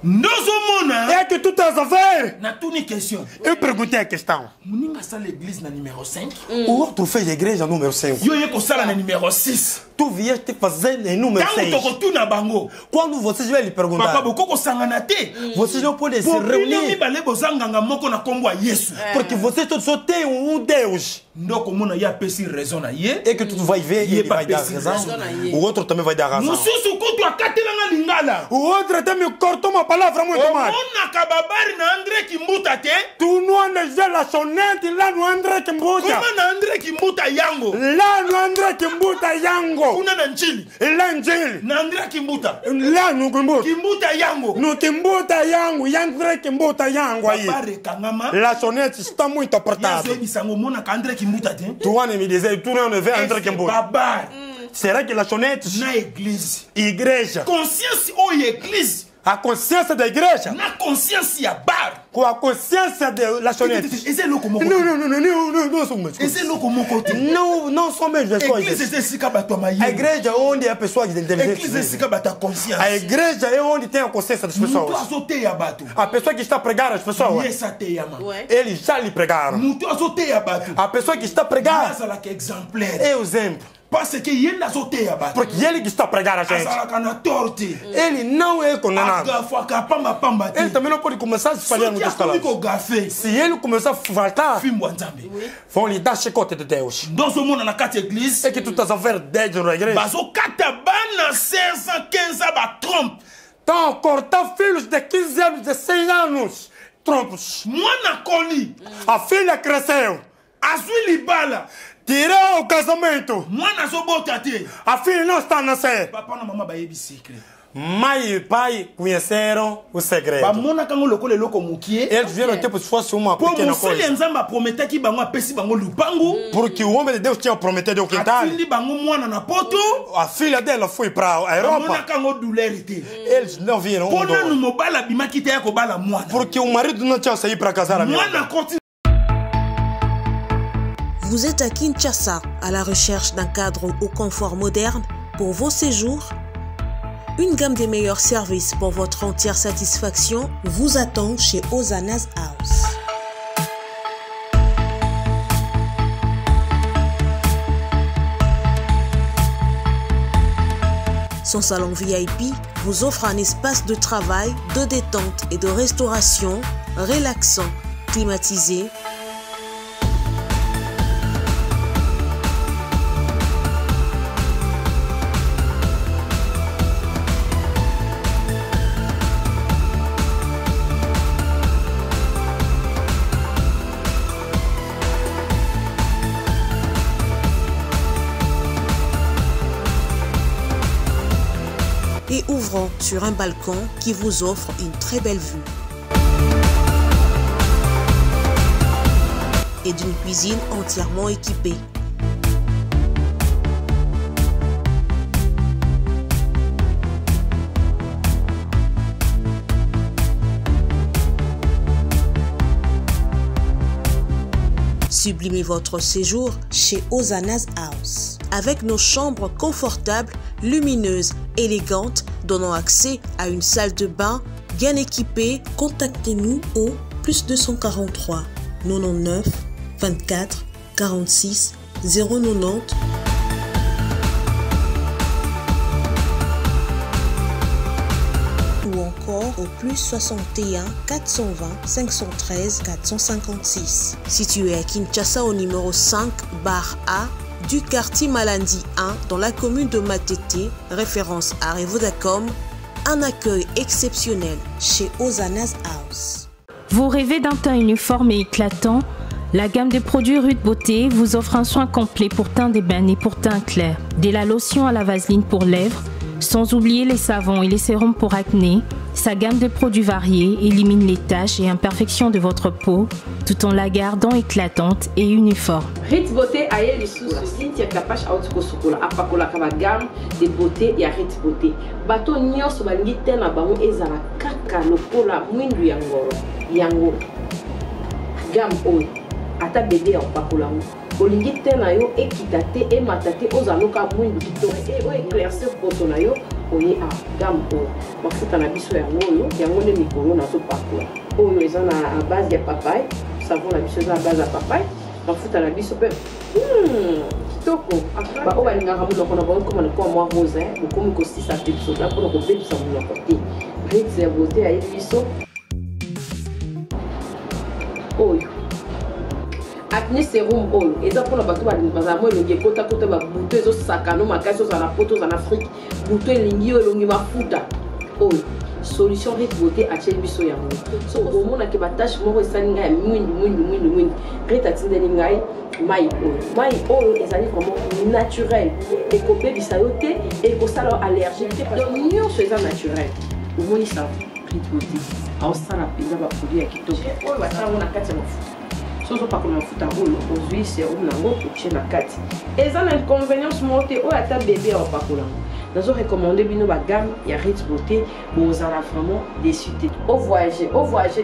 ndozomona É que tu estás a ver. natuni question Eu perguntei a questão. moninga asala église na numéro 5 O outro fez a igreja número 5. yo ye kosala na numéro 6 Tu vieste fazer em número ntango 6. tokotuna bango Quando vocês vão lhe papa perguntar, bokokosangana te vocês não podem se po bino reunir. mibale boza nganga moko na nkombo ya yesu Porque vocês todos só têm um Deus. ndokomona ye apesi raison na ye É que tu vai ver e ele vai dar Papéis, razão. razão na ye. O outro também vai dar razão. mosusu kutu akatelanga lingala O outro até me cortou uma palavra muito mal. omonaka babari na andre kimbuta te Tu não andas de laçonete lá no André Kimbuta. koma na andre kimbuta yango Lá no André Kimbuta Yango. kuna na nchili Lá em Chile. na andre kimbuta Lá no Kimbuta. kimbuta yango No Kimbuta Yango. André Kimbuta Yango aí. babari ekangama Laçonete está muito apertado. yazoyebisango omonaka andre kimbuta te Tu vai me dizer, tu não vê André Kimbuta. babari Será que laçonetes, na église igreja, conscience oyo église a consciência da igreja na conscience ya bar com a consciência de laçonetes? eza eloko moko Não, não, não, não, não, não, não são mesmos. eza eloko moko te Não, não são mesmas église coisas. eza esika bato ya A mayele igreja é onde a pessoa église inteligente. esika bato ya A conscience igreja é onde tem a consciência das moto pessoas. azoteya bato A pessoa que está a pregar as pessoas, yes ateyama eles já lhe pregaram. moto azoteya bato A pessoa que está a pregar azalaka exemplaire é o exemplo. parce que ye nde azoteya bato Porque ele que está a pregar a gente, azalaka na torte ele não é condenado. agafaka pambapamba Ele te também não pode começar a se espalhar soki muitas akomi palavras. kogafe Se ele começar a faltar, fimbo ya nzambe vão lhe dar chicote de Deus. ndozomona na kati ya église É que tu estás a ver dentro da igreja. bazokata bana 16 batrompe Estão a cortar filhos de 15 anos, de 6 anos. Trompos. mwana koli A filha cresceu. azwi libala Tirou o casamento. mwana azobota te A filha não está a nascer. papa na mama bayebi secret Mai e pai conheceram o segredo. Bamona kango lokole loko mukie. Eles vieram ter pessoas uma pequena coisa. Pour nzamba promettait ki bango apesi bango lupangu. Porque o homem de Deus tinha prometido o quintal. Atindi bango mwana na poto. A filha dela foi para a Europa. Bamona kango douleur ite. Eles não viram Pona no mobala bimaki te ko bala mwana. Porque o marido não tinha saído para casar a mwana continue. Vous êtes à Kinshasa à la recherche d'un cadre au confort moderne pour vos séjours? Une gamme des meilleurs services pour votre entière satisfaction vous attend chez Hosanna's House. Son salon VIP vous offre un espace de travail, de détente et de restauration relaxant, climatisé. Et ouvrant sur un balcon qui vous offre une très belle vue. Et d'une cuisine entièrement équipée. Sublimez votre séjour chez Hosanna's House. Avec nos chambres confortables, lumineuses, élégantes, donnant accès à une salle de bain bien équipée, contactez-nous au +243 99 24 46 090 ou encore au +61 420 513 456. Situé à Kinshasa au numéro 5 bar A du quartier Malandi 1 dans la commune de Matete, référence à Revodacom, un accueil exceptionnel chez Hosanna's House. Vous rêvez d'un teint uniforme et éclatant? La gamme de produits Rude Beauté vous offre un soin complet pour teint d'ébène et pour teint clair. De la lotion à la vaseline pour lèvres, sans oublier les savons et les sérums pour acné. Sa gamme de produits variés élimine les taches et imperfections de votre peau tout en la gardant éclatante et uniforme. Rude Beauté a eu les sous Cynthia Kapash Autiko Sukola apakola kaba gamme de beauté ya Rude Beauté. Bato nyonso balingi te na bango ezala kaka lokola mwindu ya ngolo. Yango gamme oyo ata bébé ya opakola ngo. Olingi te na yo ekita te emata te ozaloka mwindu kitoko e o éclaircir poto na yo oye a gamme oyo mafuta na biso yango nde mikolo na topakola oyo eza na base ya papaye savon na biso eza na base ya papaye mafuta na biso mpe kitoko oyo balingaka monoko na bango koma lekwa mwa rose bokomi kosisa mpe bisoda mpona kobebisa monoko te Rude ya Beauté ayebi biso oyo acné sérum oyo eza mpona bato bazala mo elongi ekotakota babuto ezosakano makasi ozala na poto ozala na afrique buto elingi oyo elongi mafuta oyo solution Rude Beauté atieli biso yango so omonaki batashe moko esali ngai ya mwindu Rude atindeli ngai mai oyo ezali vraiment naturel ekobebisa yo te ekosala yo allergique te donc nyonso eza naturel omonisa Rude Beauté aosala mpenza baproduit ya kitoko oyo basalango na kati ya mafuta soso pakola mafuta oyo ozwi serum nango otie na kati eza na inconvénience moko te oyo ata bébé aopakola ngo nazo recommande bino bagamme ya Rude Beauté bozala vraiment déçu te o voyager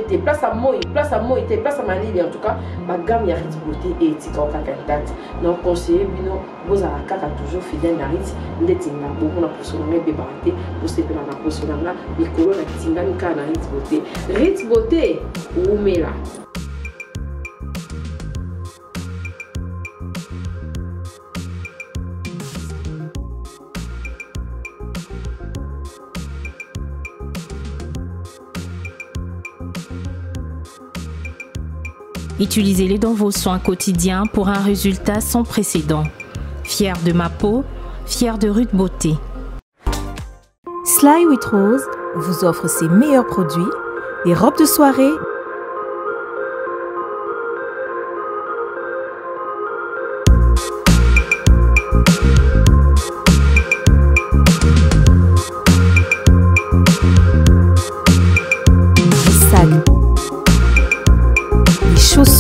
te place à moi te place à malili en tout cas bagamme ya Rude Beauté etika okaka date donc conseiller bino bozala kaka toujours fidèle na Rude ndeti na bomona poso na ebebaka te bosepela na poso na likolo na tingani kaka na Rude Beauté Rude Beauté umela. Utilisez-les dans vos soins quotidiens pour un résultat sans précédent. Fier de ma peau, fier de Rude Beauté. Sly with Rose vous offre ses meilleurs produits, les robes de soirée,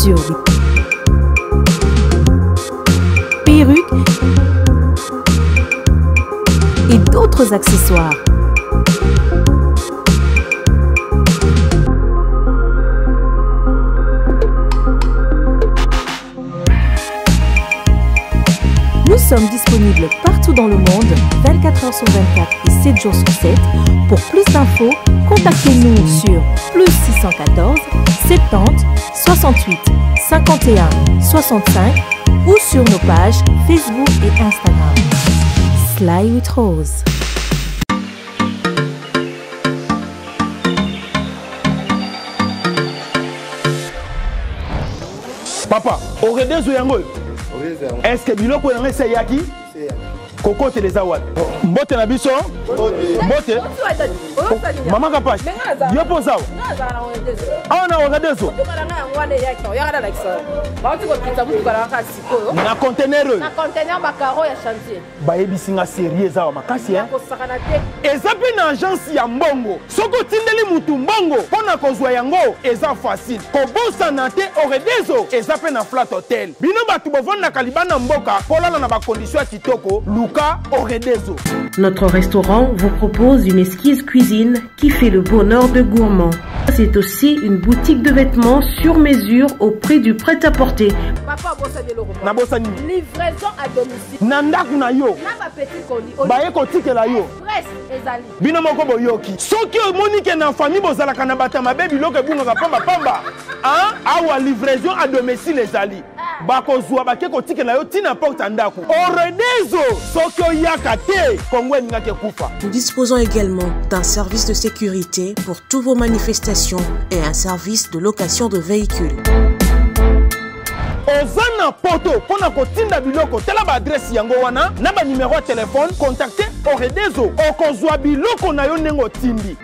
sur les perruques et d'autres accessoires. Nous sommes disponibles partout dans le monde, 24 heures sur 24 et 7 jours sur 7. Pour plus d'infos, contactez-nous sur +614 70 68 51 65 ou sur nos pages Facebook et Instagram. Sly with Rose. Papa, aurait des yango. Est-ce que biloko yango eseyaki? Koko teleza wat. Mbote na biso? Mbote? Mama kapashi. Yo posa. Ah na wakadezo. Na conteneur. Na conteneur bakaro ya chantier. Ba ebisinga série eza wa makasi hein. Eza pe na agence ya mbongo. Soko tindeli mutu mbongo pona kozwa yango eza facile. Kobosa na te oredezo eza pe na flat hotel. Bino batu bovanda kalibana mboka kolala na ba condition ya kitoko. Notre restaurant vous propose une esquisse cuisine qui fait le bonheur de gourmands. C'est aussi une boutique de vêtements sur mesure au prix du prêt-à-porter. Livraison à domicile. Nanda kuna yo. Na petit colis. Baye kotike la yo. Express ezali. Bino moko boyoki. Soki omoni na famille bozala kana batama baby loke bunga pamba pamba. Hein? Awa livraison à domicile ezali. Bakozwa bake kotike la yo tina porte ndaku. Oredezo soki oyaka te Kongo ngake kufa. Nous disposons également d'un service de sécurité pour toutes vos manifestations et un service de location de véhicules. Ozana poto pona kotinda biloko tela ba adresse yango wana na ba numéro de téléphone contactez Oredezo okozwa biloko na yo nengo tindi.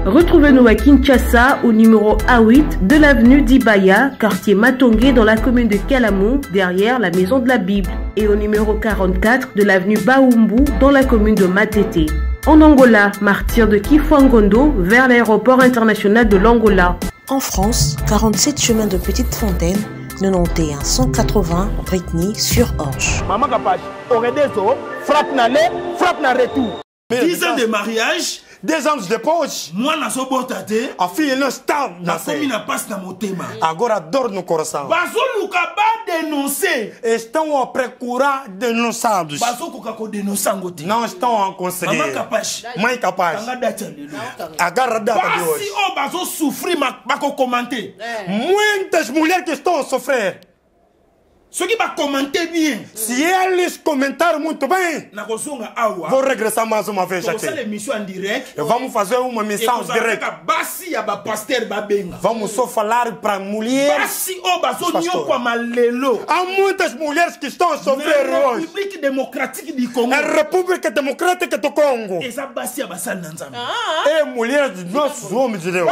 Retrouvez-nous à Kinshasa au numéro A8 de l'avenue d'Ibaya, quartier Matongé dans la commune de Kalamou, derrière la maison de la Bible, et au numéro 44 de l'avenue Baoumbu dans la commune de Matete. En Angola, martyr de Kifuangondo vers l'aéroport international de l'Angola. En France, 47 chemin de Petite Fontaine, 91 180 Brittany-sur-Orge. Maman Kapache, Oredezo, frappe na le, frappe na retour. 10 ans de mariage. 2 ans de poche. Moi, na so botate. A fille no star na se. Famille na passe na motema. Agora dor no coração. Bazo luka ba dénoncer. Estão a procurar denunciados. Bazo koka ko dénoncer ngote. Não estão a conseguir. Maman Kapache. Mãe capaz. Tanga data lelo. Agarra data de hoje. Basi o bazo souffrir ba ko commenter. Muitas mulheres que estão a sofrer. Ceux qui vont commenter bien. Si eles comentarem muito bem, vou regressar mais uma vez aqui. Vamos fazer uma missão direta. Vamos só falar para mulheres. Há muitas mulheres que estão a sofrer hoje. A República Democrática do Congo. É mulher dos nossos homens de Deus.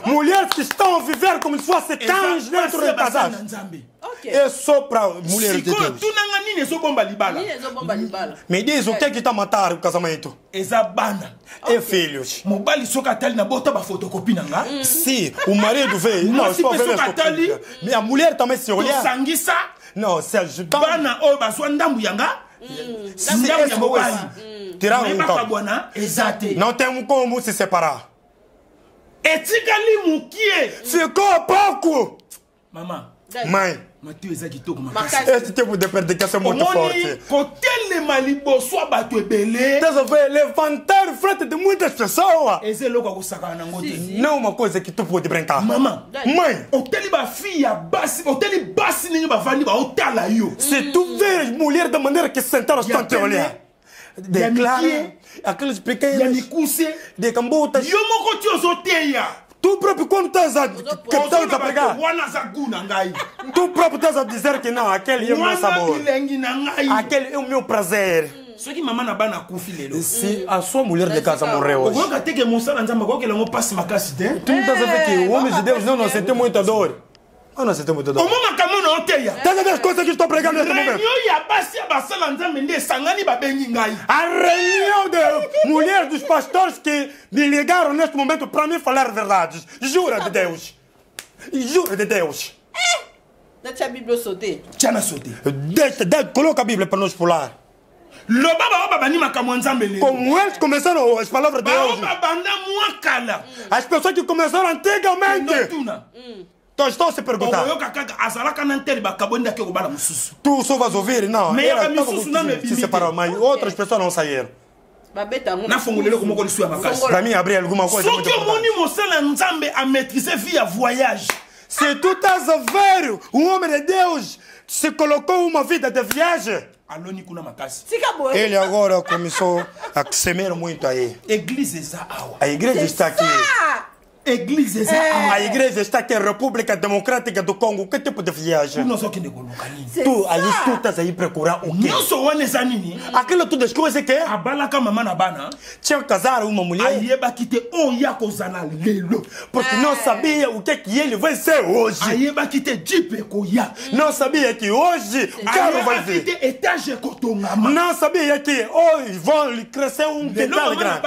Mulheres que estão a viver como se fosse cães dentro de casas. É só para mulheres de Deus. Me diz o que está a matar o casamento? É filhos. Sim, o marido veio. Não, estou vendo isso. A mulher também se olhar. Não, se ajudar. Tirar não tem como se separar. Ficou pouco. Mãe, esse tipo de predicação é muito forte. Resolver levantar frente de muitas pessoas. Não é uma coisa que tu pode brincar. Mãe, se tu vês mulher da maneira que sentaram estão te olhar, declara aqueles pequenos de cambutas. Tu próprio quando estás a pegar, tu próprio estás a dizer que não, aquele é o meu sabor, aquele é o meu prazer. Se a sua mulher de casa morreu hoje, tu não estás a ver que o homem de Deus não sentiu muita dor. On a c'était moto. Au moment où on a T'as des choses que je t'en prégagne en ce moment. réunion ya basi ya basala nzambe nde sangani babengi ngai. A réunion de mulher dos pastores que me ligaram neste momento para me falar verdades. Jura de Deus. Jura de Deus. Deixa a Bíblia sauter. Tiana sauter. Coloca a Bíblia para nos pular. Loba baba ni makamwa nzambe lelo. Como eles começaram as palavras de Deus. Banda muakala. As pessoas que começaram antigamente. Então estão se perguntar. Tu só vais ouvir? Não. Se separaram, mas outras pessoas não saíram. Para mim abrir alguma coisa muito importante. Se tu estás a ver um homem de Deus se colocou uma vida de viagem, ele agora começou a semear muito aí. A igreja está aqui. A igreja está aqui, a República Democrática do Congo. Que tipo de viagem? Tu estás aí procurar o quê? Aquilo tudo as coisas que tinha que casar uma mulher porque não sabia o que ele vai ser hoje. Não sabia que hoje o carro vai vir. Não sabia que hoje vão crescer um quintal grande.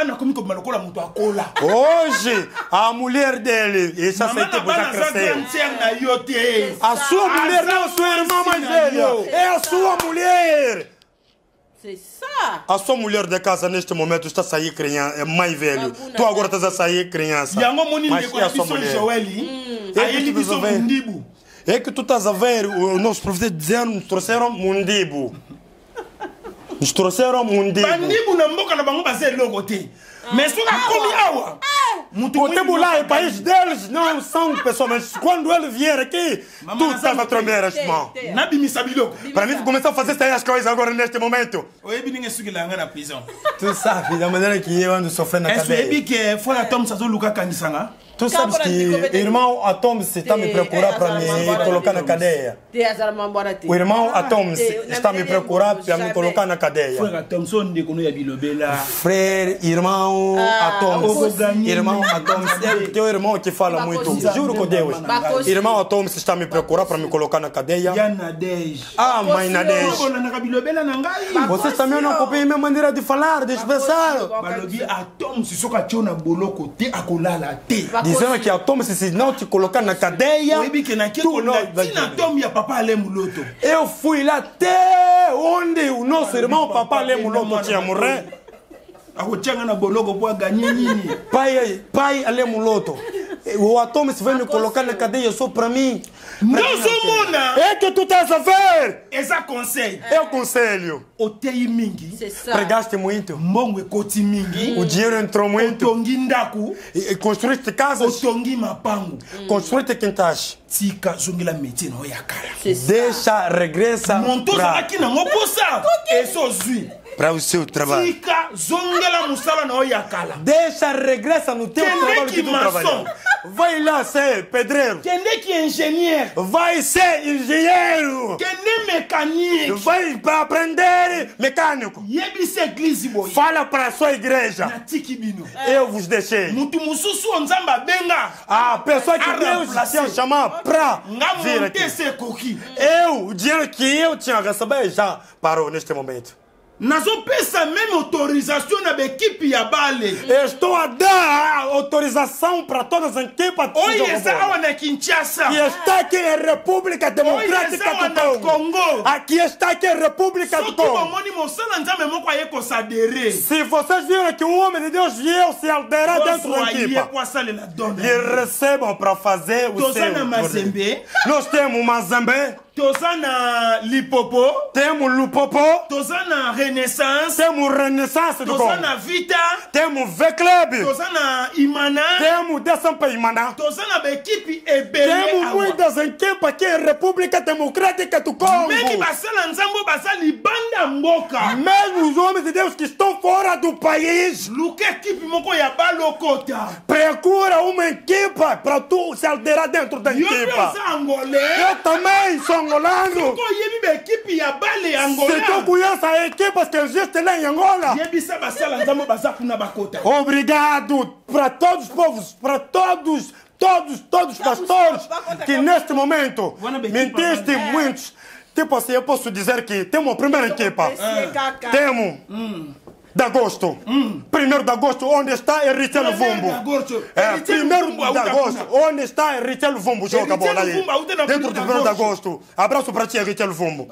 Hoje a mulher dele, essa tipo já cresceu. A sua mulher não é a sua irmã mais velha, é a sua mulher. A sua mulher de casa neste momento está a sair criança, é mais velho. Tu agora estás a sair criança. Mas é a sua mulher. É que tu estás a ver, os nossos profetas dizendo, nos trouxeram mundibo. Nos trouxeram mundibo. Mas se o lá, o país deles não são pessoas, mas quando ele vier aqui, tu estás a tremer as mãos. Para mim, começar a fazer essas coisas agora neste momento. Tu sabes da maneira que eu ando sofrendo na cadeia. Tu sabes que irmão Atom se está me procurar para me colocar na cadeia. O irmão Atom está me procurar para me colocar na cadeia. Frère, irmão Atom, irmão Atom, é teu irmão que fala muito. Juro com Deus. Irmão Atom se está me procurar para me colocar na cadeia. Ah, mãe Nadej. Vocês também não copiam a minha maneira de falar, de expressar. Dizendo que a Tom, se não te colocar na cadeia, tu não vai. Eu fui lá até onde o nosso irmão Papá Lemuloto tinha morrer. Pai Alemuloto. O Atomis vem me colocar na cadeia só para mim. Não sou mona! É que tu estás a ver! Esse conselho. É o conselho. O tei mingi. Pregaste muito. Mongo e koti mingi. O dinheiro entrou muito. O tongi ndaku. E construíste casas. O tongi mapango. Construíste quintais. Tika zongila meti no yakara. Deixa, regressa. Montosa aqui não oposa. Eso zui. Para o seu trabalho. Tika zongila musala no yakala. Deixa, regressa no teu trabalho que tu trabalhou. Vai lá ser pedreiro. Quem é que é engenheiro? Vai ser engenheiro. Quem é mecânico? Vai para aprender mecânico. Yebise eglise boy. Fala para a sua igreja. Eu vos deixei. Mutu mususu onzamba benga. A pessoa que Deus tinha chamado para vir aqui. O dinheiro que eu tinha recebido já parou neste momento. Nazopesa mesmo autorização na equipe ya Bale. Estou a dar autorização para todas as equipes que está aqui em República Democrática do Congo. Aqui está aqui em República do Congo. Se vocês viram que um homem de Deus veio se alterar dentro da equipa, lhe recebam para fazer o seu. Nós temos Mazembe. Tozana Lipopo. Temos Lupopo. Tozana Renaissance. Temos Renaissance do Congo. Tozana Vita. Temos V-Club. Tozana Imana. Temos Desampa Imana. Tozana equipe Ebele. Temos muitas equipes aqui em República Democrática do Congo. Mesmo os homens de Deus que estão fora do país. Procura uma equipa para tu se alterar dentro da equipa. Eu também sou angolano. Se tu conheces a equipas que existem lá em Angola. Obrigado para todos os povos, para todos todos os pastores que neste momento mentiste muitos. Tipo assim, eu posso dizer que temos a primeira equipa. Temos de agosto. 1º de agosto, onde está Eritel Vumbo. 1º de agosto, onde está Eritel Vumbo. Joga a bola aí. Dentro do 1º de agosto. Abraço para ti, Eritel Vumbo.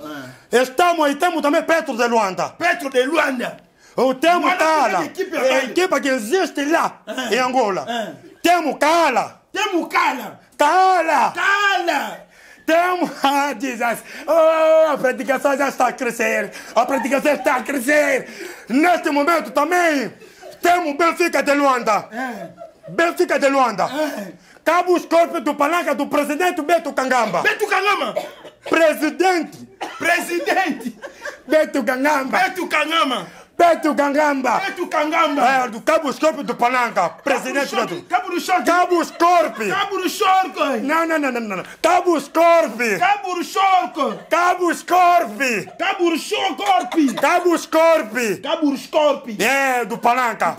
Estamos aí, temos também Petro de Luanda. Petro de Luanda. O temos Kala. É a equipa que existe lá em Angola. Temos Kala. Temos Kala. Kala. Kala. Temos a predicação já está a crescer. A predicação está a crescer. Neste momento também temos Benfica de Luanda. Benfica de Luanda. Cabo Escorpio do Palanca do presidente Beto Kangamba. Beto Kangamba. Presidente. Beto Kangamba. Beto Kangamba. Beto Kangamba. Beto Kangamba. Do Cabo Escorpio do Palanca. Presidente Beto. Cabo do Shork. Cabo Escorpio. Cabo do Shork. Não. Cabo Escorpio. Cabo do Shork. Cabo Escorpio. Cabo do Shork. Cabo Escorpio. Cabo do Scorpio. É, do Palanca.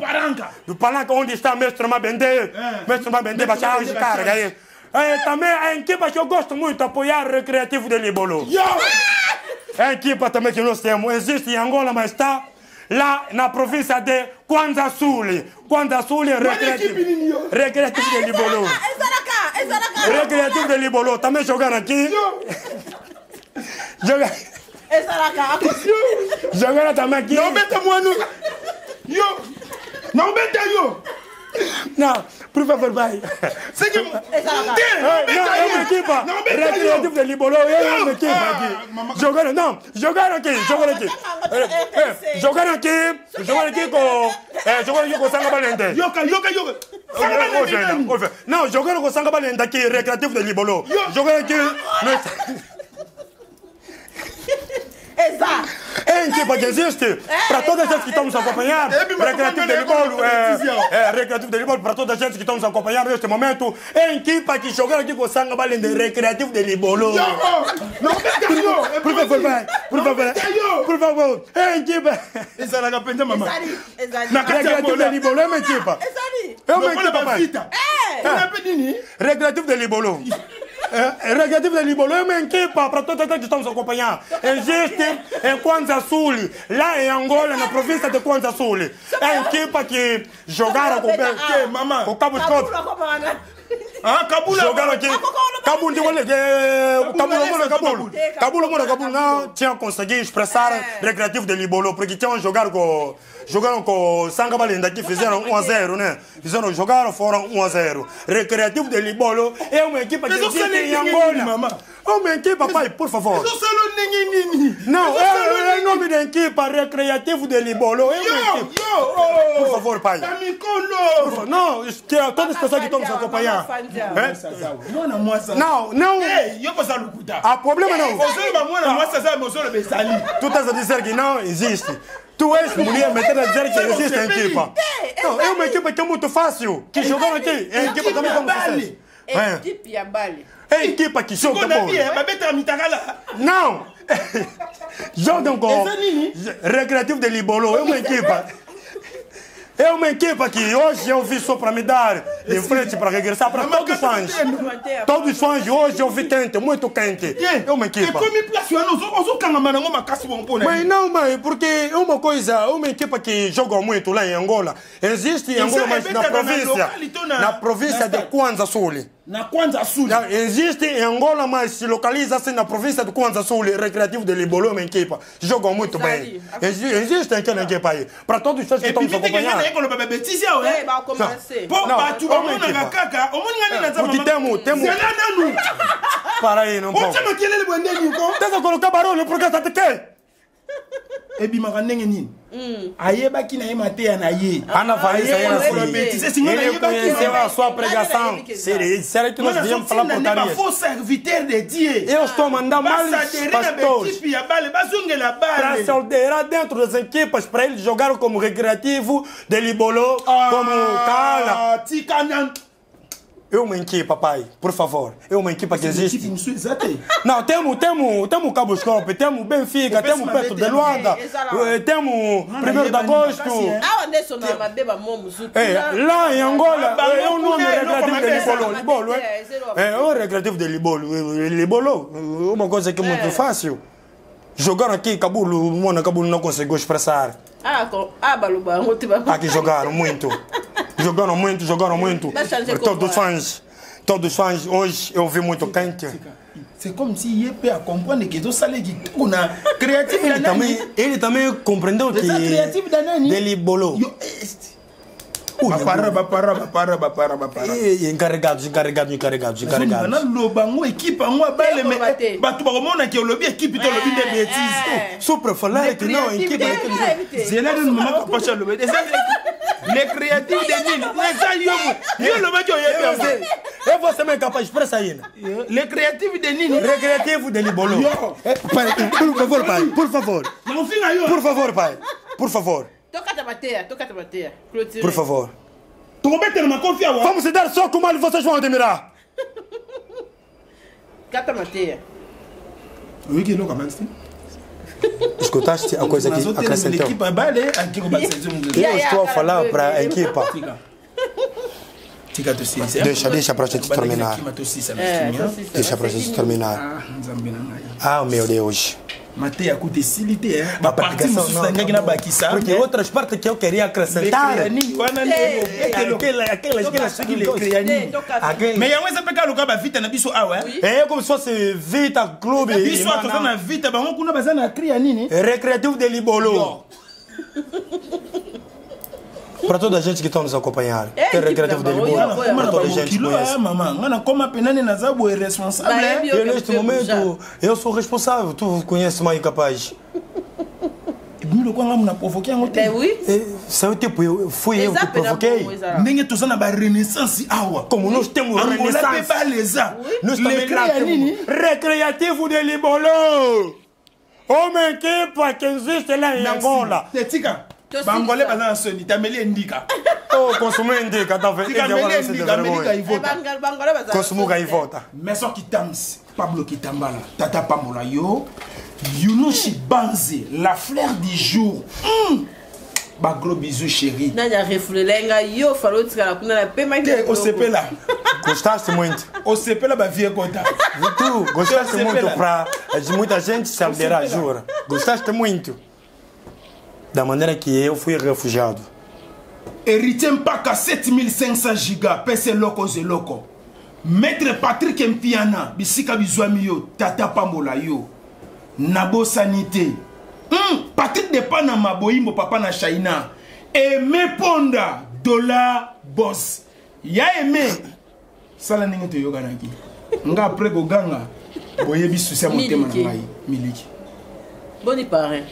Do Palanca, onde está Mestre Mabende. Mestre Mabende, baixar de carga aí. Também a equipa que eu gosto muito, apoiar o Recreativo de Libolo. É a equipa também que nós temos. Existe em Angola, mas está lá na província de Kwanza Sul. Kwanza Sul é Recreativo de Libolo. Recreativo de Libolo. Também jogaram aqui. Jogaram também aqui. Não meta mano. Não meta eu. Não, por favor, vai. Não, é uma equipa. Recreativo de Libolo, é uma equipa aqui. Jogaram aqui. Jogaram aqui com Sanga Valente. Não, jogaram com Sanga Valente aqui, Recreativo de Libolo. Jogaram aqui. Exato. É equipa que existe para toda a gente que está nos acompanhando. Recreativo de Libolo, Recreativo de Libolo, para toda a gente que está nos acompanhando neste momento. É a equipa que jogaram aqui com Sanga Valente, Recreativo de Libolo. Por favor. É a equipa. Recreativo de Libolo, é uma equipa. É uma equipa, pai. Recreativo de Libolo. Recreativo de Libolo é uma equipa para toda a gente que estamos acompanhando. Existe em Kwanza Sul, lá em Angola, na província de Kwanza Sul. É a equipa que jogaram com o Cabo Escorpio. Jogaram aqui. Cabul não tinha conseguido expressar Recreativo de Libolo, porque tinham jogaram com Sanga Valente aqui, fizeram 1-0, né? Foram 1-0. Recreativo de Libolo é uma equipa que existe em Angola. É uma equipa, pai, por favor. Não, é o nome da equipa, Recreativo de Libolo. É uma equipa. Por favor, pai. Não, todas as pessoas que estão nos acompanhando. Não. Há problema não. Tu estás a dizer que não existe. Tu és mulher, mas estás a dizer que existe a equipa. Não, é uma equipa que é muito fácil. Que jogaram aqui. É a equipa também como vocês. É a equipa que joga bola. Não. Jogam com Recreativo de Libolo. É uma equipa. É uma equipa que hoje eu vi só para me dar de frente para regressar para todos os fãs. Todos os fãs hoje eu vi quente, muito quente. É uma equipa. Mas não, mãe, porque é uma coisa, uma equipa que joga muito lá em Angola. Existe em Angola, mas na província de Kwanza Sul. Na Kwanza Sul. Existe em Angola, mas se localiza-se na província de Kwanza Sul. Recreativo de Libolo é uma equipa. Jogam muito bem. Existe aquela equipa aí. Para todos os fãs que estão nos acompanhando. Para aí, não pode. Tenta colocar barulho porque está aqui. Ayebaki na emateia na ye. Ana Vanessa ele conheceu a sua pregação. Será que nós devíamos falar porcaria? Eu estou mandando mais pastores para se alterar dentro das equipas para eles jogarem como Recreativo de Libolo, como Kala. Eu uma equipa, pai, por favor. É uma equipa que existe. Não, temos Cabo Escope, temos Benfica, temos Petro de Luanda, temos 1º de agosto. Lá em Angola, é o nome recreativo de Libolo. É o recreativo de Libolo. Uma coisa que é muito fácil. Jogaram aqui, Cabulo não conseguiu expressar. Aqui jogaram muito. Jogaram muito. Todos os fãs, hoje eu vi muito quente. C'est comme si il peut comprendre que ça les dit on a créatif ele também compreendeu que dele bolou. Encarregados. Não equipa, uma bala, mas batu bagomona que o lobby equipe to lobby de bêtises. Só para falar que não equipe. Zena não mama capaz de lobby. Les créatifs de Nini, les aïeux, le mec et você même capaz de expressar aí. Les créatifs de Nini, les créatifs de Libolo. Por favor, pai, por favor. Por favor. Toca te bater. Por favor. Confiar. Vamos se dar só como ali vocês vão admirar. Cata bater. Oui, que louco, mas escutaste a coisa que acrescentou? Eu estou a falar para a equipa. Deixa para a gente terminar. Deixa para a gente terminar. Ah, meu Deus. Matei a cuticilite, a parte porque outras partes que eu queria acrescentar. Mas eu não pegar lugar para Vita na bicho é como se fosse Vita Clube. Bicho a tocar na Vita, mas não kuna bazana cria nini? Recreativo de Libolo. Para toda a gente que está nos acompanhando. É recreativo de Libolo. Para toda a gente que conhece. Como a penane na Zabu é responsável. Eu neste momento, eu sou responsável. Tu conheces mais capaz. Eu fui eu que provoquei. Nem tu na renaissance awa. Como nós temos renaissance. Nós também lá temos recreativo de Libolo. Uma equipa que existe lá em Angola. Bangolais bazana soni tameli ndika. Oh, consommer ndika tá vendo? Consumo e vota. Mais só que tams Pablo Kitambala, Tata Pambola yo, Yunushi Banze, la fleur du jour. Ba gros bisous chérie. Nanya reflelenga yo falou tika kuna na pema que o CP lá. Gostaste muito? O CP lá ba vie conta. Tu gostaste muito para muita gente se alderar, jura. Gostaste muito. Da maneira que eu fui refugiado. Héritier Mpaka 7500 gigas, PC Loco ze Loco. Maître Patrick Mpiana, Bisika Bizwami yo, Tata Pambola yo. Nabo Sanité. Patrick de Panama Boimbo Papa na China. Aimé Ponda, Dollar Boss. Ya aimé. Sala ningo to yoga naki. Nga après go ganga. Boye bisusia motema na ngai. Miliki. Boni parrain.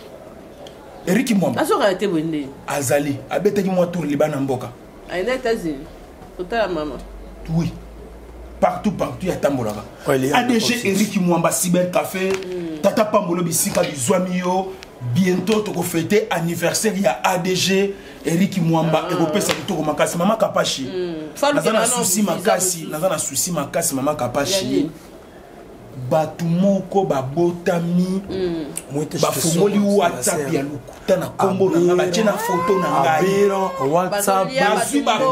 Eric Mwamba. Aso ka été bonne. Azali, abetaki mwa tour libana mboka. Aina États-Unis. Kota mama. Oui. Partout il y a tambolaka. ADG Eric Mwamba Cyber Café, Tata Pambolo Bisika Bizwami yo. Bientôt tu vas fêter anniversaire il y a ADG Eric Mwamba et repère ça tout makasi mama kapashi. Nazana souci makasi mama kapashi. Batumoko babotami bafungoli WhatsApp ya lukuta na kombo na nga na photo na ngai WhatsApp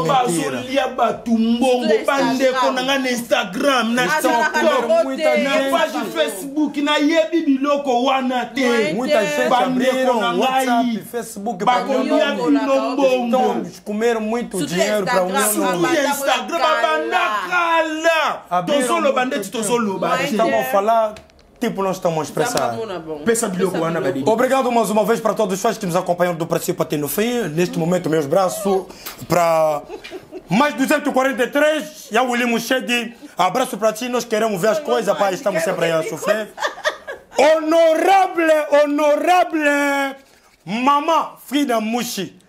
bazolia batumbongo bandeko na nga na Instagram na TikTok na page Facebook na yebi biloko wana te bandeko na ngai bakolia bilombongo comeram muito dinheiro para o Instagram babandakala tozolo bandeti tozolo Estamos a falar, tipo nós estamos a expressar. Obrigado mais uma vez para todos os fãs que nos acompanham do princípio até no fim. Neste momento, meus braços para mais 243. E o William Chedi, abraço para ti. Nós queremos ver as coisas, pai. Estamos sempre aí a sofrer. Honorable Mama Frida Mushi.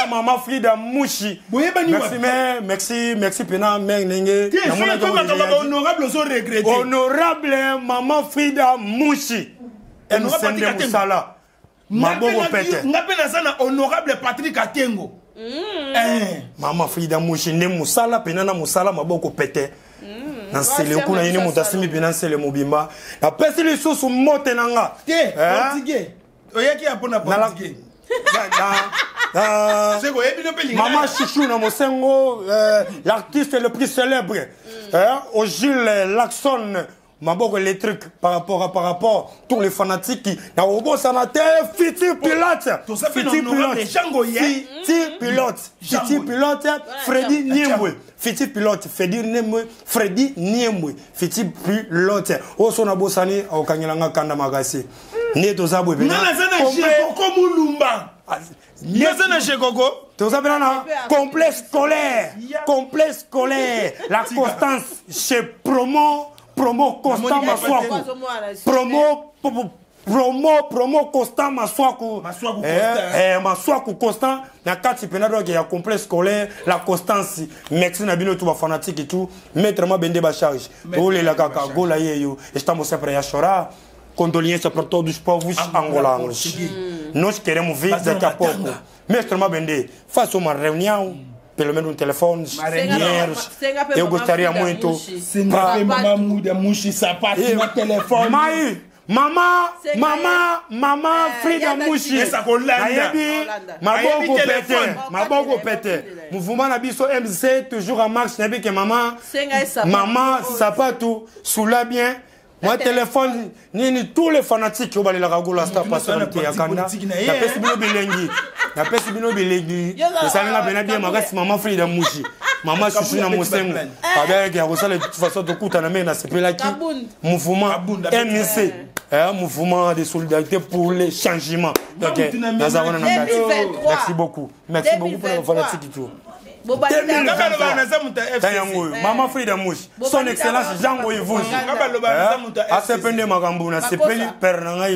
Maman Frida Mushi. Merci Pena Menenge. Honorable Maman Frida Mushi. Et nous sommes Maboko Pete. Honorable Patrick Atengo. Mama Frida Mouchi ne musala penana musala maboko pete. Na sele kuna yene mutasimi pena sele mobimba. Na pesi le soso mote nanga. Te, portugais. Oyaki apona portugais. Maman Chichou na Mosengo, l'artiste le plus célèbre. Au Gilles Laxon. Maboko électrique par rapport tous les fanatiques qui na robot sanateur Fiti pilote Freddy Niembwe Fiti pilote Freddy Niembwe Fiti pilote o sona bosani au kanyelanga kanda magasi ne tozabwe bena na jeko komulumba Yazana Jekoko. Tu sais bien, complexe scolaire, la constance chez Promo constant Maswaku. Promo constant Maswaku. Maswaku constant. Na kati penado qui a complexe scolaire, la constance. Médecine na bino tout fanatique et tout. Mettre ma bende ba charge. Ole la kaka gola yeyo. Estamos sempre ya chora. Condoléances para todos os povos angolanos. Nós queremos ver daqui a pouco. Mestre Mabende, faça uma reunião, pelo menos um telefone, dinheiros. Eu gostaria muito. Mamãe muda, muxi, sapato, no telefone. Mamã, Frida Mushi. Essa Holanda. Maboko pete. Mouvement na biso MC, toujours en marche. Nabi que maman, sapato, soula bien. Moi, téléphone, ni tous les fanatiques qui ont balayé la ragoula, c'est pas ça, qui a kanda. La peste bino bilengi. La peste bino bilengi. Le salina benabia, ma reste maman Frida Mushi. Maman Chouchou na Mosengo. Avec la de toute façon, de coup, t'en as mis, c'est là qui. Mouvement MNC. Mouvement de solidarité pour les changements. Donc, merci beaucoup. Merci beaucoup pour les fanatiques qui tout. Maman Frida Mouche, son excellence Jean Goyevouj.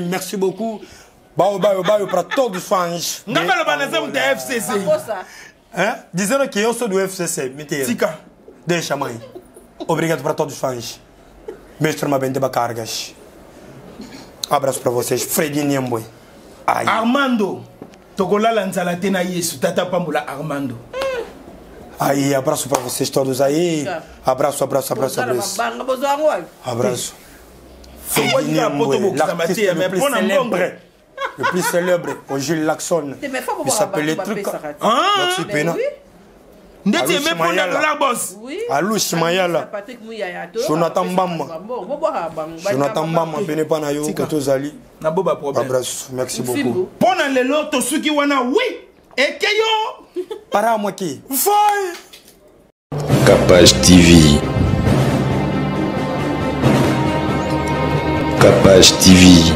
Merci beaucoup. Para todos os fãs. Dizendo que eu sou do FCC. Mentira. Deixa, mãe. Obrigado para todos os fãs. Mestre Mabende Bacargas. Abraço para vocês. Freddy Niembwe. Armando. Togola lançala tena isso. Tata Pambula Armando. Aí, abraço para vocês todos aí. Abraço. Abraço. Freddy Niembwe, l'artiste le plus célèbre, au Gilles Laxon. Il s'appelle les trucs. Alou Shimayala. Jonathan Bamba, Benepanayo, Kotozali. Abraço, merci beaucoup. Pona le loto, ceux qui wana, oui. Et Keyo. Para moi qui. Capage TV. Capage TV.